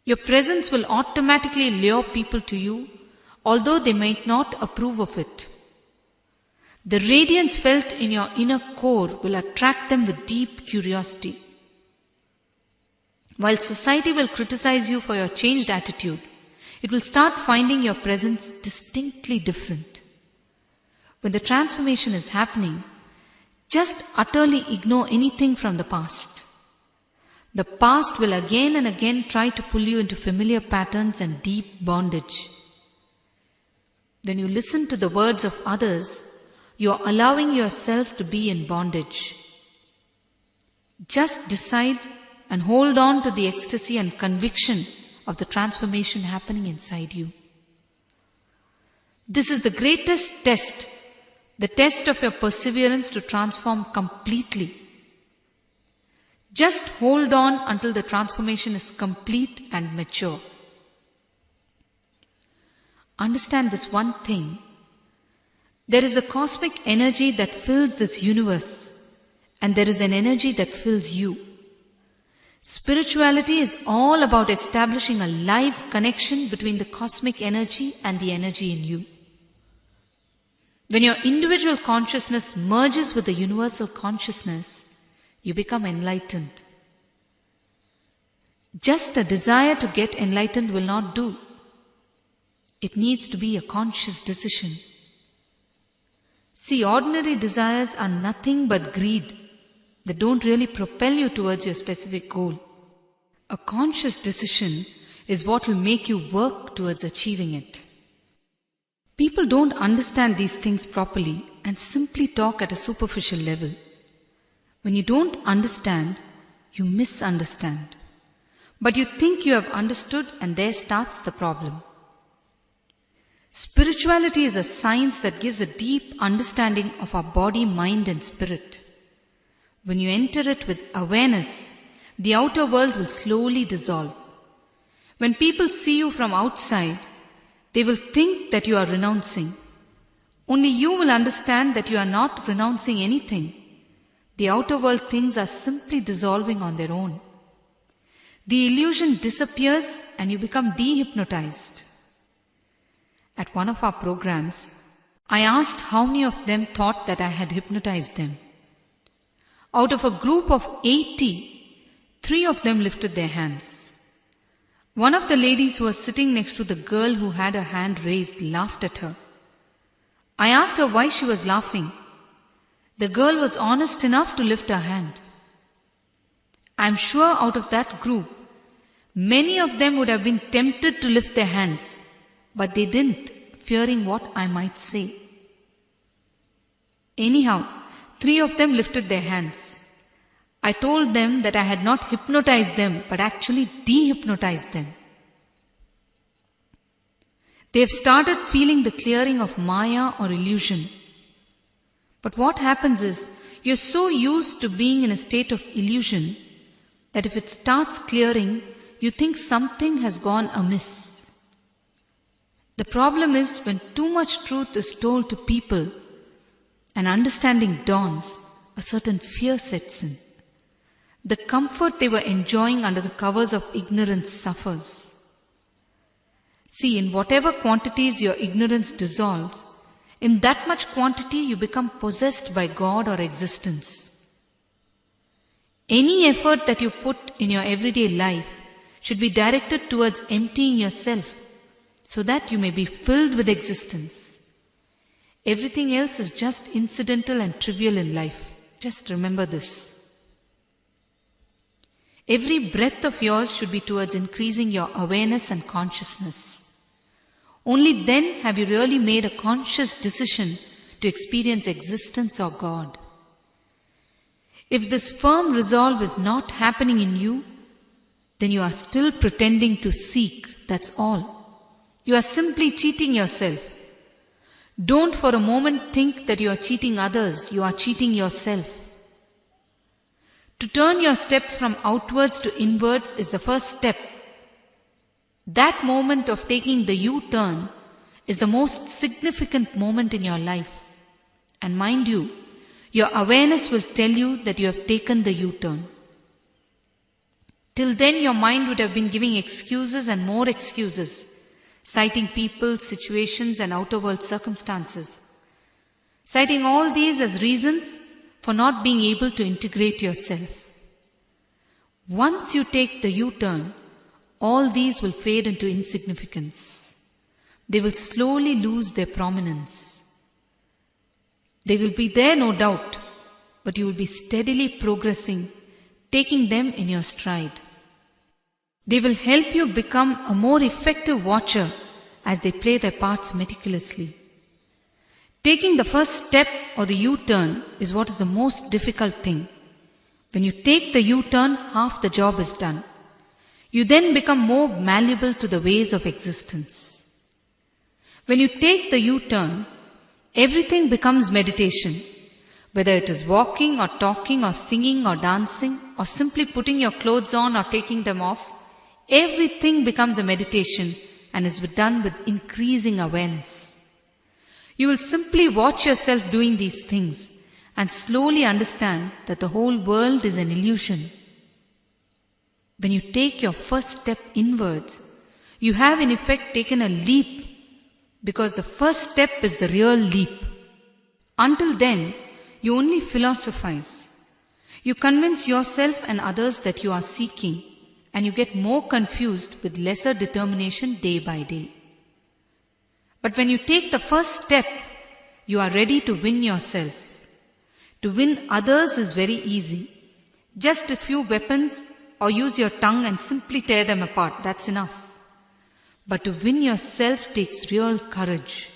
Your presence will automatically lure people to you, although they might not approve of it. The radiance felt in your inner core will attract them with deep curiosity. While society will criticize you for your changed attitude, it will start finding your presence distinctly different. When the transformation is happening, just utterly ignore anything from the past. The past will again and again try to pull you into familiar patterns and deep bondage. When you listen to the words of others, you are allowing yourself to be in bondage. Just decide and hold on to the ecstasy and conviction of the transformation happening inside you. This is the greatest test, the test of your perseverance to transform completely. Just hold on until the transformation is complete and mature. Understand this one thing. There is a cosmic energy that fills this universe, and there is an energy that fills you. Spirituality is all about establishing a live connection between the cosmic energy and the energy in you. When your individual consciousness merges with the universal consciousness, you become enlightened. Just a desire to get enlightened will not do. It needs to be a conscious decision. See, ordinary desires are nothing but greed. that don't really propel you towards your specific goal. A conscious decision is what will make you work towards achieving it. People don't understand these things properly and simply talk at a superficial level. When you don't understand, you misunderstand. But you think you have understood, and there starts the problem. Spirituality is a science that gives a deep understanding of our body, mind and spirit. When you enter it with awareness, the outer world will slowly dissolve. When people see you from outside, they will think that you are renouncing. Only you will understand that you are not renouncing anything. The outer world things are simply dissolving on their own. The illusion disappears and you become dehypnotized. At one of our programs, I asked how many of them thought that I had hypnotized them. Out of a group of 80, 3 of them lifted their hands. One of the ladies who was sitting next to the girl who had her hand raised laughed at her. I asked her why she was laughing. The girl was honest enough to lift her hand. I am sure out of that group, many of them would have been tempted to lift their hands, but they didn't, fearing what I might say. Anyhow, 3 of them lifted their hands. I told them that I had not hypnotized them, but actually dehypnotized them. They have started feeling the clearing of Maya or illusion. But what happens is, you're so used to being in a state of illusion that if it starts clearing, you think something has gone amiss. The problem is when too much truth is told to people and understanding dawns, a certain fear sets in. The comfort they were enjoying under the covers of ignorance suffers. See, in whatever quantities your ignorance dissolves, in that much quantity you become possessed by God or existence. Any effort that you put in your everyday life should be directed towards emptying yourself so that you may be filled with existence. Everything else is just incidental and trivial in life. Just remember this. Every breath of yours should be towards increasing your awareness and consciousness. Only then have you really made a conscious decision to experience existence or God. If this firm resolve is not happening in you, then you are still pretending to seek, that's all. You are simply cheating yourself. Don't for a moment think that you are cheating others, you are cheating yourself. To turn your steps from outwards to inwards is the first step. That moment of taking the U-turn is the most significant moment in your life. And mind you, your awareness will tell you that you have taken the U-turn. Till then your mind would have been giving excuses and more excuses, citing people, situations and outer world circumstances. Citing all these as reasons for not being able to integrate yourself. Once you take the U-turn, all these will fade into insignificance. They will slowly lose their prominence. They will be there, no doubt, but you will be steadily progressing, taking them in your stride. They will help you become a more effective watcher as they play their parts meticulously. Taking the first step or the U-turn is what is the most difficult thing. When you take the U-turn, half the job is done. You then become more malleable to the ways of existence. When you take the U-turn, everything becomes meditation. Whether it is walking or talking or singing or dancing or simply putting your clothes on or taking them off, everything becomes a meditation and is done with increasing awareness. You will simply watch yourself doing these things and slowly understand that the whole world is an illusion. When you take your first step inwards, you have in effect taken a leap because the first step is the real leap. Until then, you only philosophize. You convince yourself and others that you are seeking, and you get more confused with lesser determination day by day. But when you take the first step, you are ready to win yourself. To win others is very easy. Just a few weapons, or use your tongue and simply tear them apart. That's enough. But to win yourself takes real courage.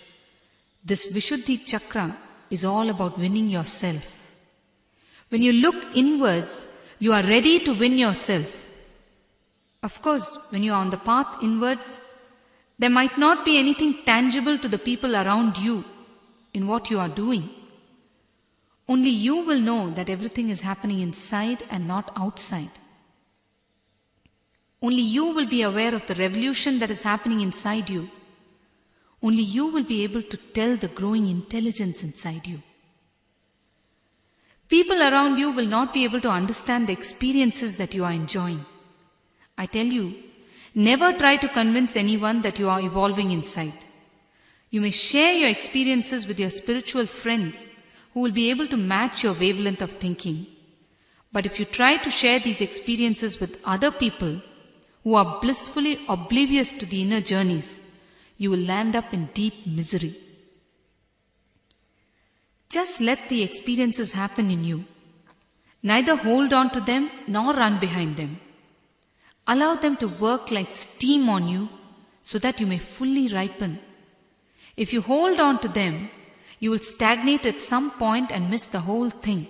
This Vishuddhi Chakra is all about winning yourself. When you look inwards, you are ready to win yourself. Of course, when you are on the path inwards, there might not be anything tangible to the people around you in what you are doing. Only you will know that everything is happening inside and not outside. Only you will be aware of the revolution that is happening inside you. Only you will be able to tell the growing intelligence inside you. People around you will not be able to understand the experiences that you are enjoying. I tell you, never try to convince anyone that you are evolving inside. You may share your experiences with your spiritual friends who will be able to match your wavelength of thinking. But if you try to share these experiences with other people who are blissfully oblivious to the inner journeys, you will land up in deep misery. Just let the experiences happen in you. Neither hold on to them nor run behind them. Allow them to work like steam on you so that you may fully ripen. If you hold on to them, you will stagnate at some point and miss the whole thing.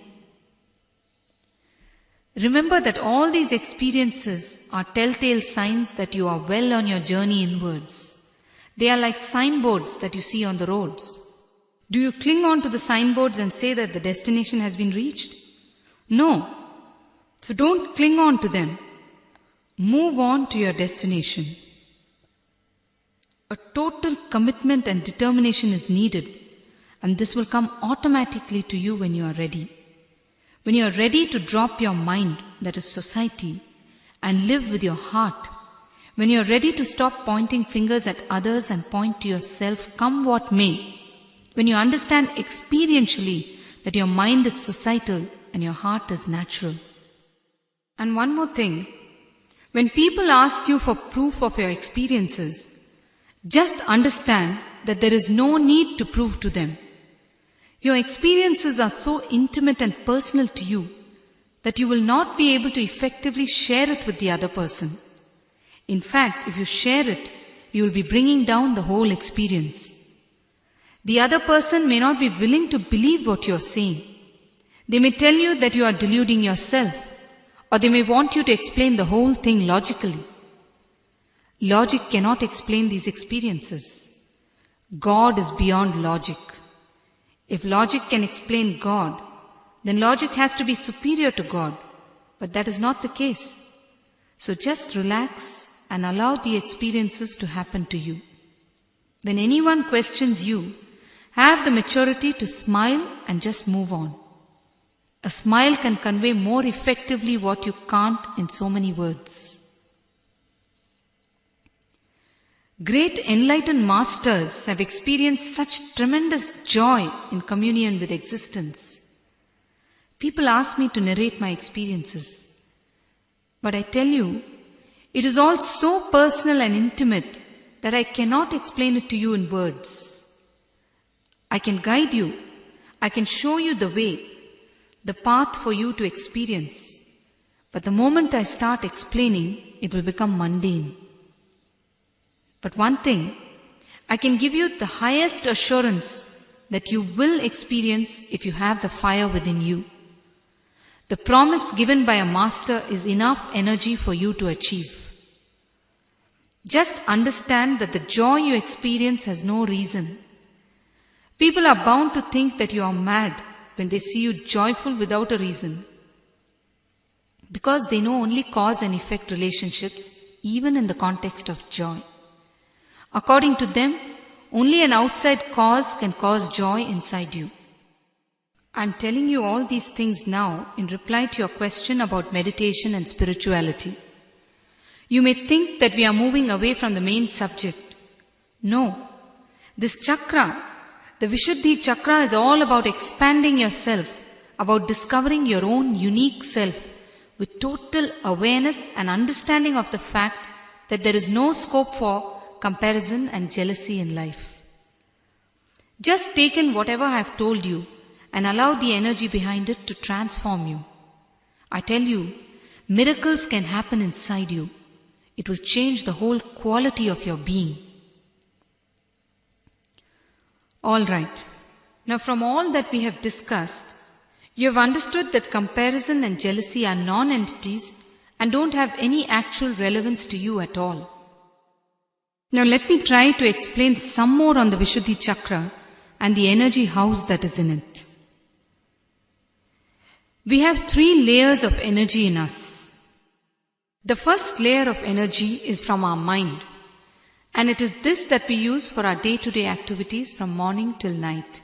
Remember that all these experiences are telltale signs that you are well on your journey inwards. They are like signboards that you see on the roads. Do you cling on to the signboards and say that the destination has been reached? No. So don't cling on to them. Move on to your destination. A total commitment and determination is needed, and this will come automatically to you when you are ready. When you are ready to drop your mind, that is society, and live with your heart. When you are ready to stop pointing fingers at others and point to yourself, come what may. When you understand experientially that your mind is societal and your heart is natural. And one more thing. When people ask you for proof of your experiences, just understand that there is no need to prove to them. Your experiences are so intimate and personal to you that you will not be able to effectively share it with the other person. In fact, if you share it, you will be bringing down the whole experience. The other person may not be willing to believe what you are saying. They may tell you that you are deluding yourself, or they may want you to explain the whole thing logically. Logic cannot explain these experiences. God is beyond logic. If logic can explain God, then logic has to be superior to God. But that is not the case. So just relax and allow the experiences to happen to you. When anyone questions you, have the maturity to smile and just move on. A smile can convey more effectively what you can't in so many words. Great enlightened masters have experienced such tremendous joy in communion with existence. People ask me to narrate my experiences. But I tell you, it is all so personal and intimate that I cannot explain it to you in words. I can guide you. I can show you the way, the path for you to experience. But the moment I start explaining, it will become mundane. But one thing, I can give you the highest assurance that you will experience if you have the fire within you. The promise given by a master is enough energy for you to achieve. Just understand that the joy you experience has no reason. People are bound to think that you are mad when they see you joyful without a reason, because they know only cause and effect relationships, even in the context of joy. According to them, only an outside cause can cause joy inside you. I am telling you all these things now in reply to your question about meditation and spirituality. You may think that we are moving away from the main subject. No, this chakra, the Vishuddhi Chakra, is all about expanding yourself, about discovering your own unique self with total awareness and understanding of the fact that there is no scope for comparison and jealousy in life. Just take in whatever I have told you and allow the energy behind it to transform you. I tell you, miracles can happen inside you. It will change the whole quality of your being. Alright, now from all that we have discussed, you have understood that comparison and jealousy are non-entities and don't have any actual relevance to you at all. Now let me try to explain some more on the Vishuddhi Chakra and the energy house that is in it. We have 3 layers of energy in us. The first layer of energy is from our mind, and it is this that we use for our day-to-day activities from morning till night.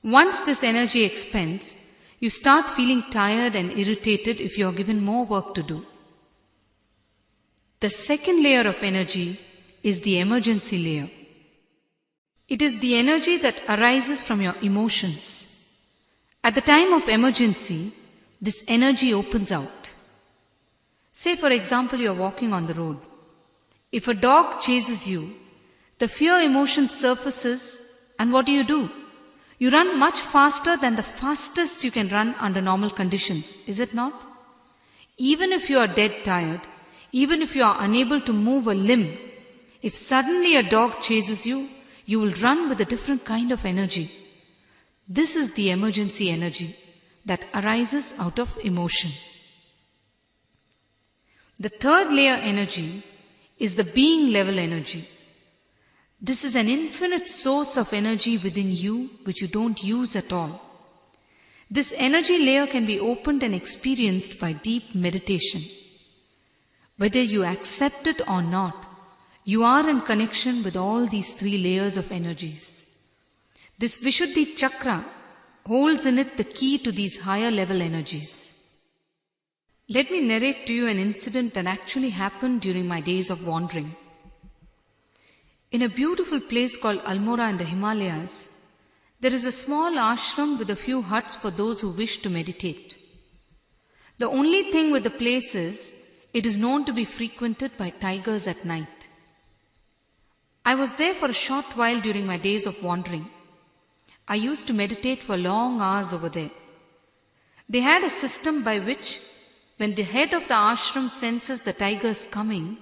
Once this energy expends, you start feeling tired and irritated if you are given more work to do. The second layer of energy is the emergency layer. It is the energy that arises from your emotions. At the time of emergency, this energy opens out. Say for example you are walking on the road. If a dog chases you, the fear emotion surfaces, and what do? You run much faster than the fastest you can run under normal conditions, is it not? Even if you are dead tired, even if you are unable to move a limb, if suddenly a dog chases you, you will run with a different kind of energy. This is the emergency energy that arises out of emotion. The third layer energy is the being level energy. This is an infinite source of energy within you which you don't use at all. This energy layer can be opened and experienced by deep meditation. Whether you accept it or not, you are in connection with all these 3 layers of energies. This Vishuddhi Chakra holds in it the key to these higher level energies. Let me narrate to you an incident that actually happened during my days of wandering. In a beautiful place called Almora in the Himalayas, there is a small ashram with a few huts for those who wish to meditate. The only thing with the place is, it is known to be frequented by tigers at night. I was there for a short while during my days of wandering. I used to meditate for long hours over there. They had a system by which, when the head of the ashram senses the tigers coming,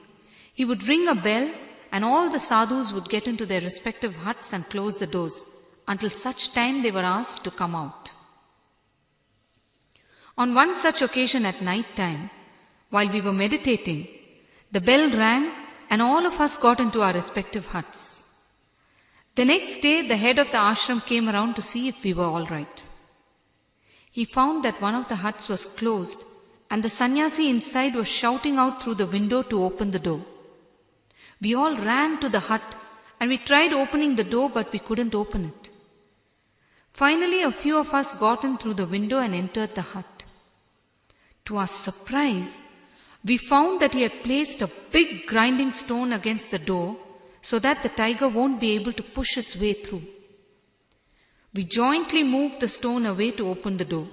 he would ring a bell and all the sadhus would get into their respective huts and close the doors until such time they were asked to come out. On one such occasion at night time, while we were meditating, the bell rang and all of us got into our respective huts. The next day, the head of the ashram came around to see if we were all right. He found that one of the huts was closed and the sannyasi inside was shouting out through the window to open the door. We all ran to the hut and we tried opening the door, but we couldn't open it. Finally, a few of us got in through the window and entered the hut. To our surprise, we found that he had placed a big grinding stone against the door so that the tiger won't be able to push its way through. We jointly moved the stone away to open the door.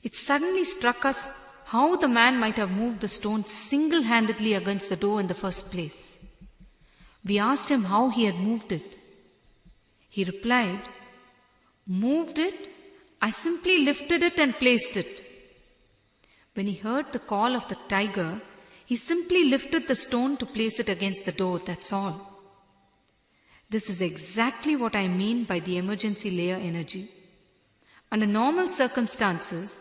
It suddenly struck us how the man might have moved the stone single-handedly against the door in the first place. We asked him how he had moved it. He replied, "Moved it? I simply lifted it and placed it." When he heard the call of the tiger, he simply lifted the stone to place it against the door, that's all. This is exactly what I mean by the emergency layer energy. Under normal circumstances,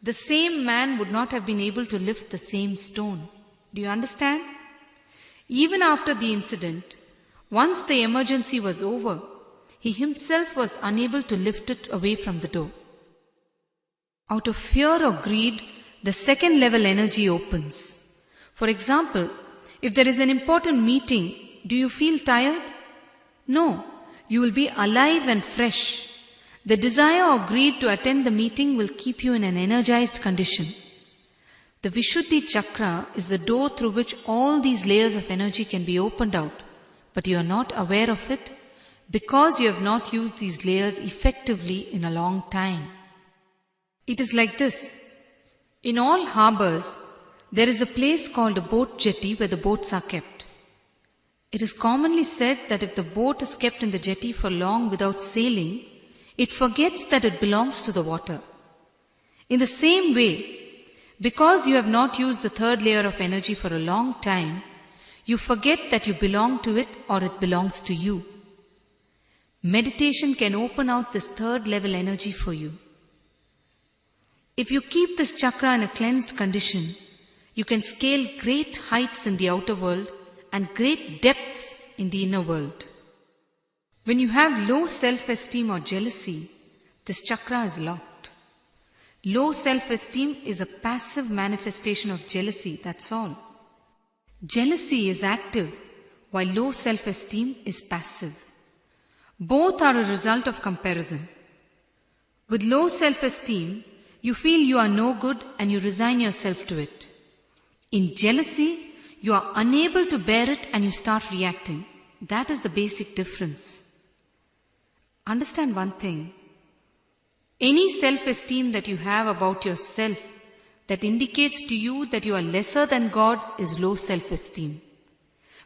the same man would not have been able to lift the same stone. Do you understand? Even after the incident, once the emergency was over, he himself was unable to lift it away from the door. Out of fear or greed, the second level energy opens. For example, if there is an important meeting, do you feel tired? No, you will be alive and fresh. The desire or greed to attend the meeting will keep you in an energized condition. The Vishuddhi Chakra is the door through which all these layers of energy can be opened out, but you are not aware of it because you have not used these layers effectively in a long time. It is like this. In all harbors, there is a place called a boat jetty where the boats are kept. It is commonly said that if the boat is kept in the jetty for long without sailing, it forgets that it belongs to the water. In the same way, because you have not used the third layer of energy for a long time, you forget that you belong to it or it belongs to you. Meditation can open out this third level energy for you. If you keep this chakra in a cleansed condition, you can scale great heights in the outer world and great depths in the inner world. When you have low self-esteem or jealousy, this chakra is locked. Low self-esteem is a passive manifestation of jealousy, that's all. Jealousy is active, while low self-esteem is passive. Both are a result of comparison. With low self-esteem, you feel you are no good and you resign yourself to it. In jealousy, you are unable to bear it and you start reacting. That is the basic difference. Understand one thing. Any self-esteem that you have about yourself that indicates to you that you are lesser than God is low self-esteem.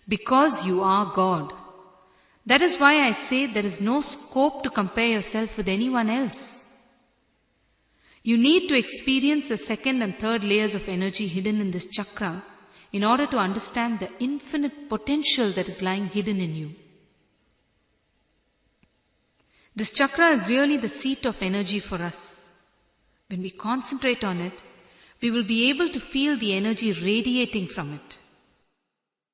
Because you are God. That is why I say there is no scope to compare yourself with anyone else. You need to experience the second and third layers of energy hidden in this chakra in order to understand the infinite potential that is lying hidden in you. This chakra is really the seat of energy for us. When we concentrate on it, we will be able to feel the energy radiating from it.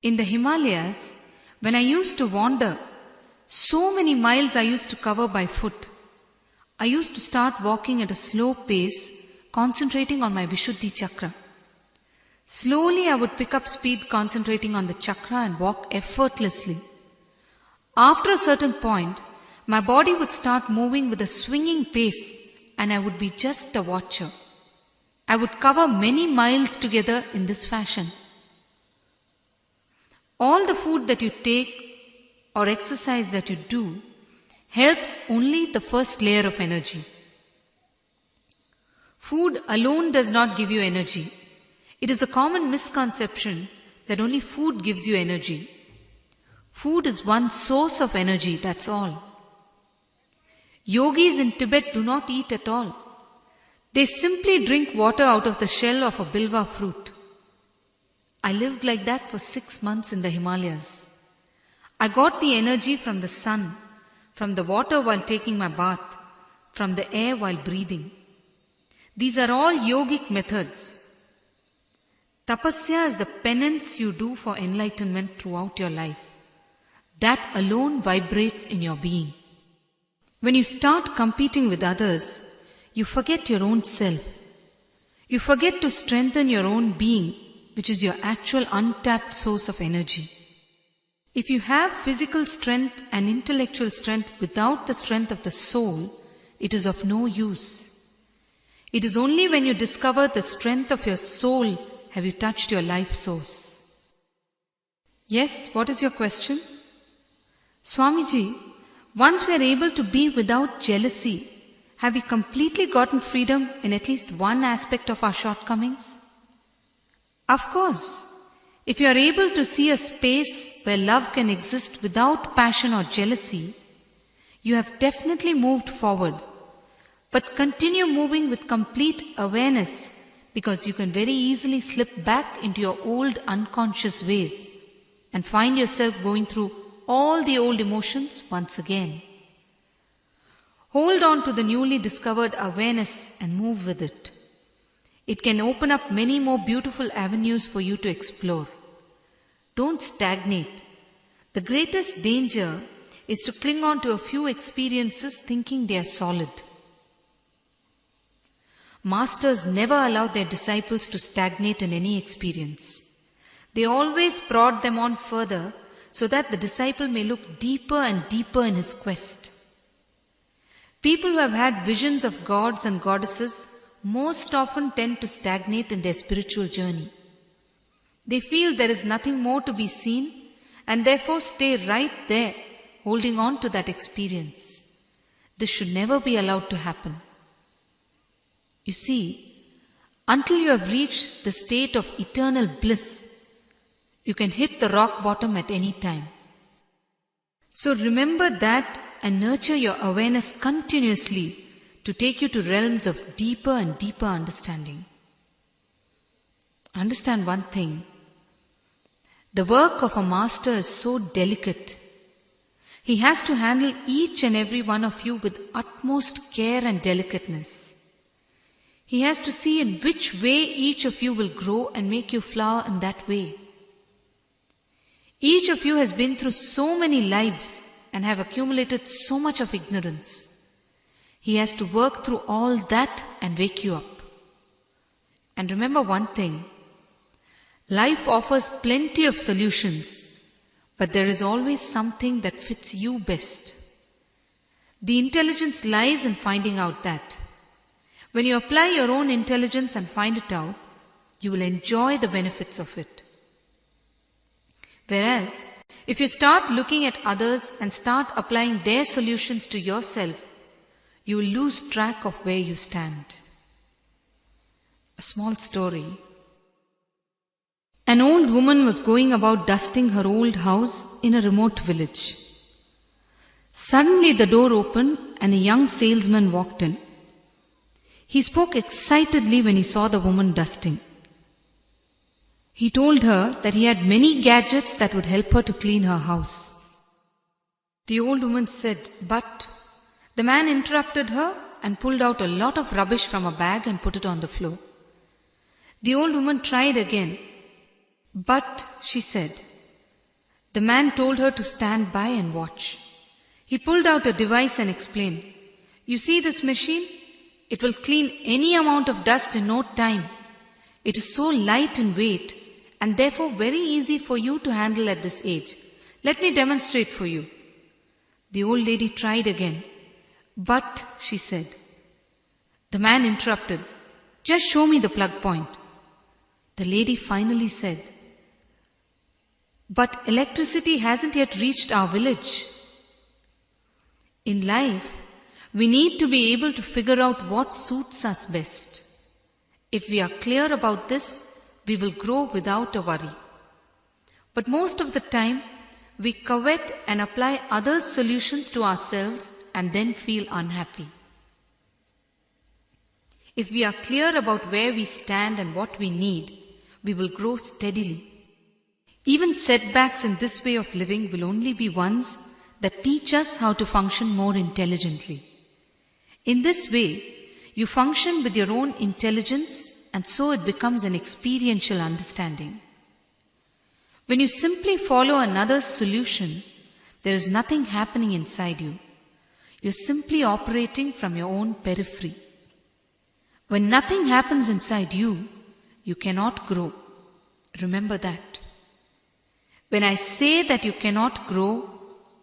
In the Himalayas, when I used to wander, so many miles I used to cover by foot. I used to start walking at a slow pace, concentrating on my Vishuddhi chakra. Slowly I would pick up speed concentrating on the chakra and walk effortlessly. After a certain point, my body would start moving with a swinging pace and I would be just a watcher. I would cover many miles together in this fashion. All the food that you take or exercise that you do helps only the first layer of energy. Food alone does not give you energy. It is a common misconception that only food gives you energy. Food is one source of energy, that's all. Yogis in Tibet do not eat at all. They simply drink water out of the shell of a bilva fruit. I lived like that for 6 months in the Himalayas. I got the energy from the sun, from the water while taking my bath, from the air while breathing. These are all yogic methods. Tapasya is the penance you do for enlightenment throughout your life. That alone vibrates in your being. When you start competing with others, you forget your own self. You forget to strengthen your own being, which is your actual untapped source of energy. If you have physical strength and intellectual strength without the strength of the soul, it is of no use. It is only when you discover the strength of your soul have you touched your life source. Yes, what is your question? Swamiji, once we are able to be without jealousy, have we completely gotten freedom in at least one aspect of our shortcomings? Of course. If you are able to see a space where love can exist without passion or jealousy, you have definitely moved forward. But continue moving with complete awareness because you can very easily slip back into your old unconscious ways and find yourself going through all the old emotions once again. Hold on to the newly discovered awareness and move with it. It can open up many more beautiful avenues for you to explore. Don't stagnate. The greatest danger is to cling on to a few experiences thinking they are solid. Masters never allow their disciples to stagnate in any experience. They always prod them on further so that the disciple may look deeper and deeper in his quest. People who have had visions of gods and goddesses most often tend to stagnate in their spiritual journey. They feel there is nothing more to be seen and therefore stay right there, holding on to that experience. This should never be allowed to happen. You see, until you have reached the state of eternal bliss, you can hit the rock bottom at any time. So remember that and nurture your awareness continuously to take you to realms of deeper and deeper understanding. Understand one thing. The work of a master is so delicate. He has to handle each and every one of you with utmost care and delicateness. He has to see in which way each of you will grow and make you flower in that way. Each of you has been through so many lives and have accumulated so much of ignorance. He has to work through all that and wake you up. And remember one thing. Life offers plenty of solutions, but there is always something that fits you best. The intelligence lies in finding out that. When you apply your own intelligence and find it out, you will enjoy the benefits of it. Whereas, if you start looking at others and start applying their solutions to yourself, you will lose track of where you stand. A small story. An old woman was going about dusting her old house in a remote village. Suddenly the door opened and a young salesman walked in. He spoke excitedly when he saw the woman dusting. He told her that he had many gadgets that would help her to clean her house. The old woman said, "But..." The man interrupted her and pulled out a lot of rubbish from a bag and put it on the floor. The old woman tried again. "But..." she said. The man told her to stand by and watch. He pulled out a device and explained, "You see this machine? It will clean any amount of dust in no time. It is so light in weight and therefore very easy for you to handle at this age. Let me demonstrate for you." The old lady tried again. "But..." she said. The man interrupted, "Just show me the plug point." The lady finally said, "But electricity hasn't yet reached our village." In life, we need to be able to figure out what suits us best. If we are clear about this, we will grow without a worry. But most of the time, we covet and apply others' solutions to ourselves and then feel unhappy. If we are clear about where we stand and what we need, we will grow steadily. Even setbacks in this way of living will only be ones that teach us how to function more intelligently. In this way, you function with your own intelligence, and so it becomes an experiential understanding. When you simply follow another's solution, there is nothing happening inside you. You're simply operating from your own periphery. When nothing happens inside you, you cannot grow. Remember that. When I say that you cannot grow,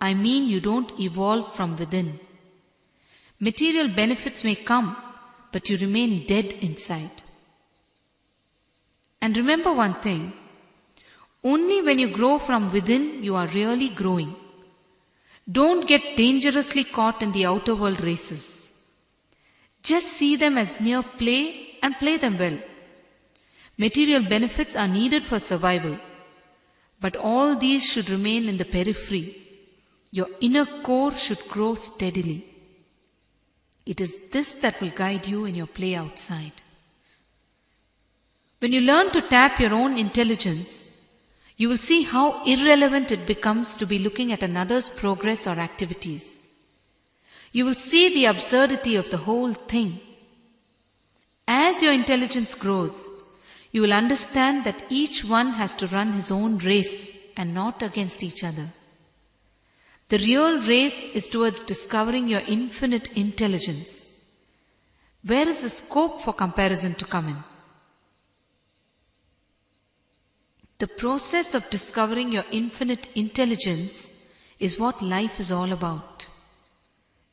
I mean you don't evolve from within. Material benefits may come, but you remain dead inside. And remember one thing, only when you grow from within, you are really growing. Don't get dangerously caught in the outer world races. Just see them as mere play and play them well. Material benefits are needed for survival, but all these should remain in the periphery. Your inner core should grow steadily. It is this that will guide you in your play outside. When you learn to tap your own intelligence, you will see how irrelevant it becomes to be looking at another's progress or activities. You will see the absurdity of the whole thing. As your intelligence grows, you will understand that each one has to run his own race and not against each other. The real race is towards discovering your infinite intelligence. Where is the scope for comparison to come in? The process of discovering your infinite intelligence is what life is all about.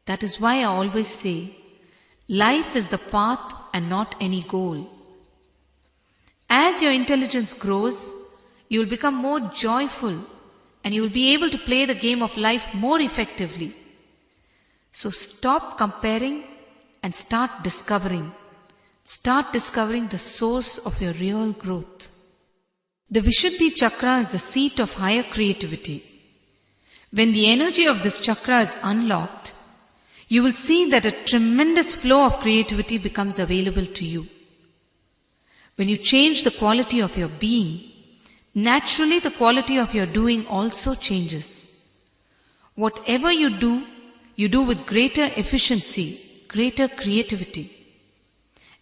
That is why I always say, life is the path and not any goal. As your intelligence grows, you will become more joyful and you will be able to play the game of life more effectively. So stop comparing and start discovering. Start discovering the source of your real growth. The Vishuddhi Chakra is the seat of higher creativity. When the energy of this chakra is unlocked, you will see that a tremendous flow of creativity becomes available to you. When you change the quality of your being, naturally the quality of your doing also changes. Whatever you do with greater efficiency, greater creativity.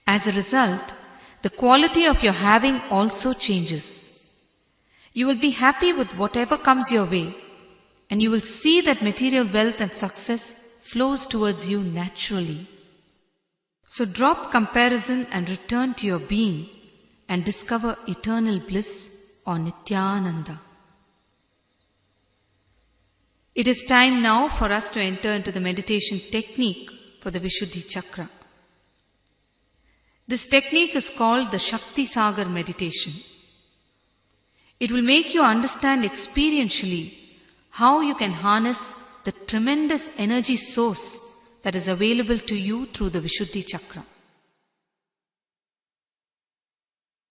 As a result, the quality of your having also changes. You will be happy with whatever comes your way, and you will see that material wealth and success flows towards you naturally. So drop comparison and return to your being and discover eternal bliss or Nityananda. It is time now for us to enter into the meditation technique for the Vishuddhi Chakra. This technique is called the Shakti Sagar meditation. It will make you understand experientially how you can harness the tremendous energy source that is available to you through the Vishuddhi Chakra.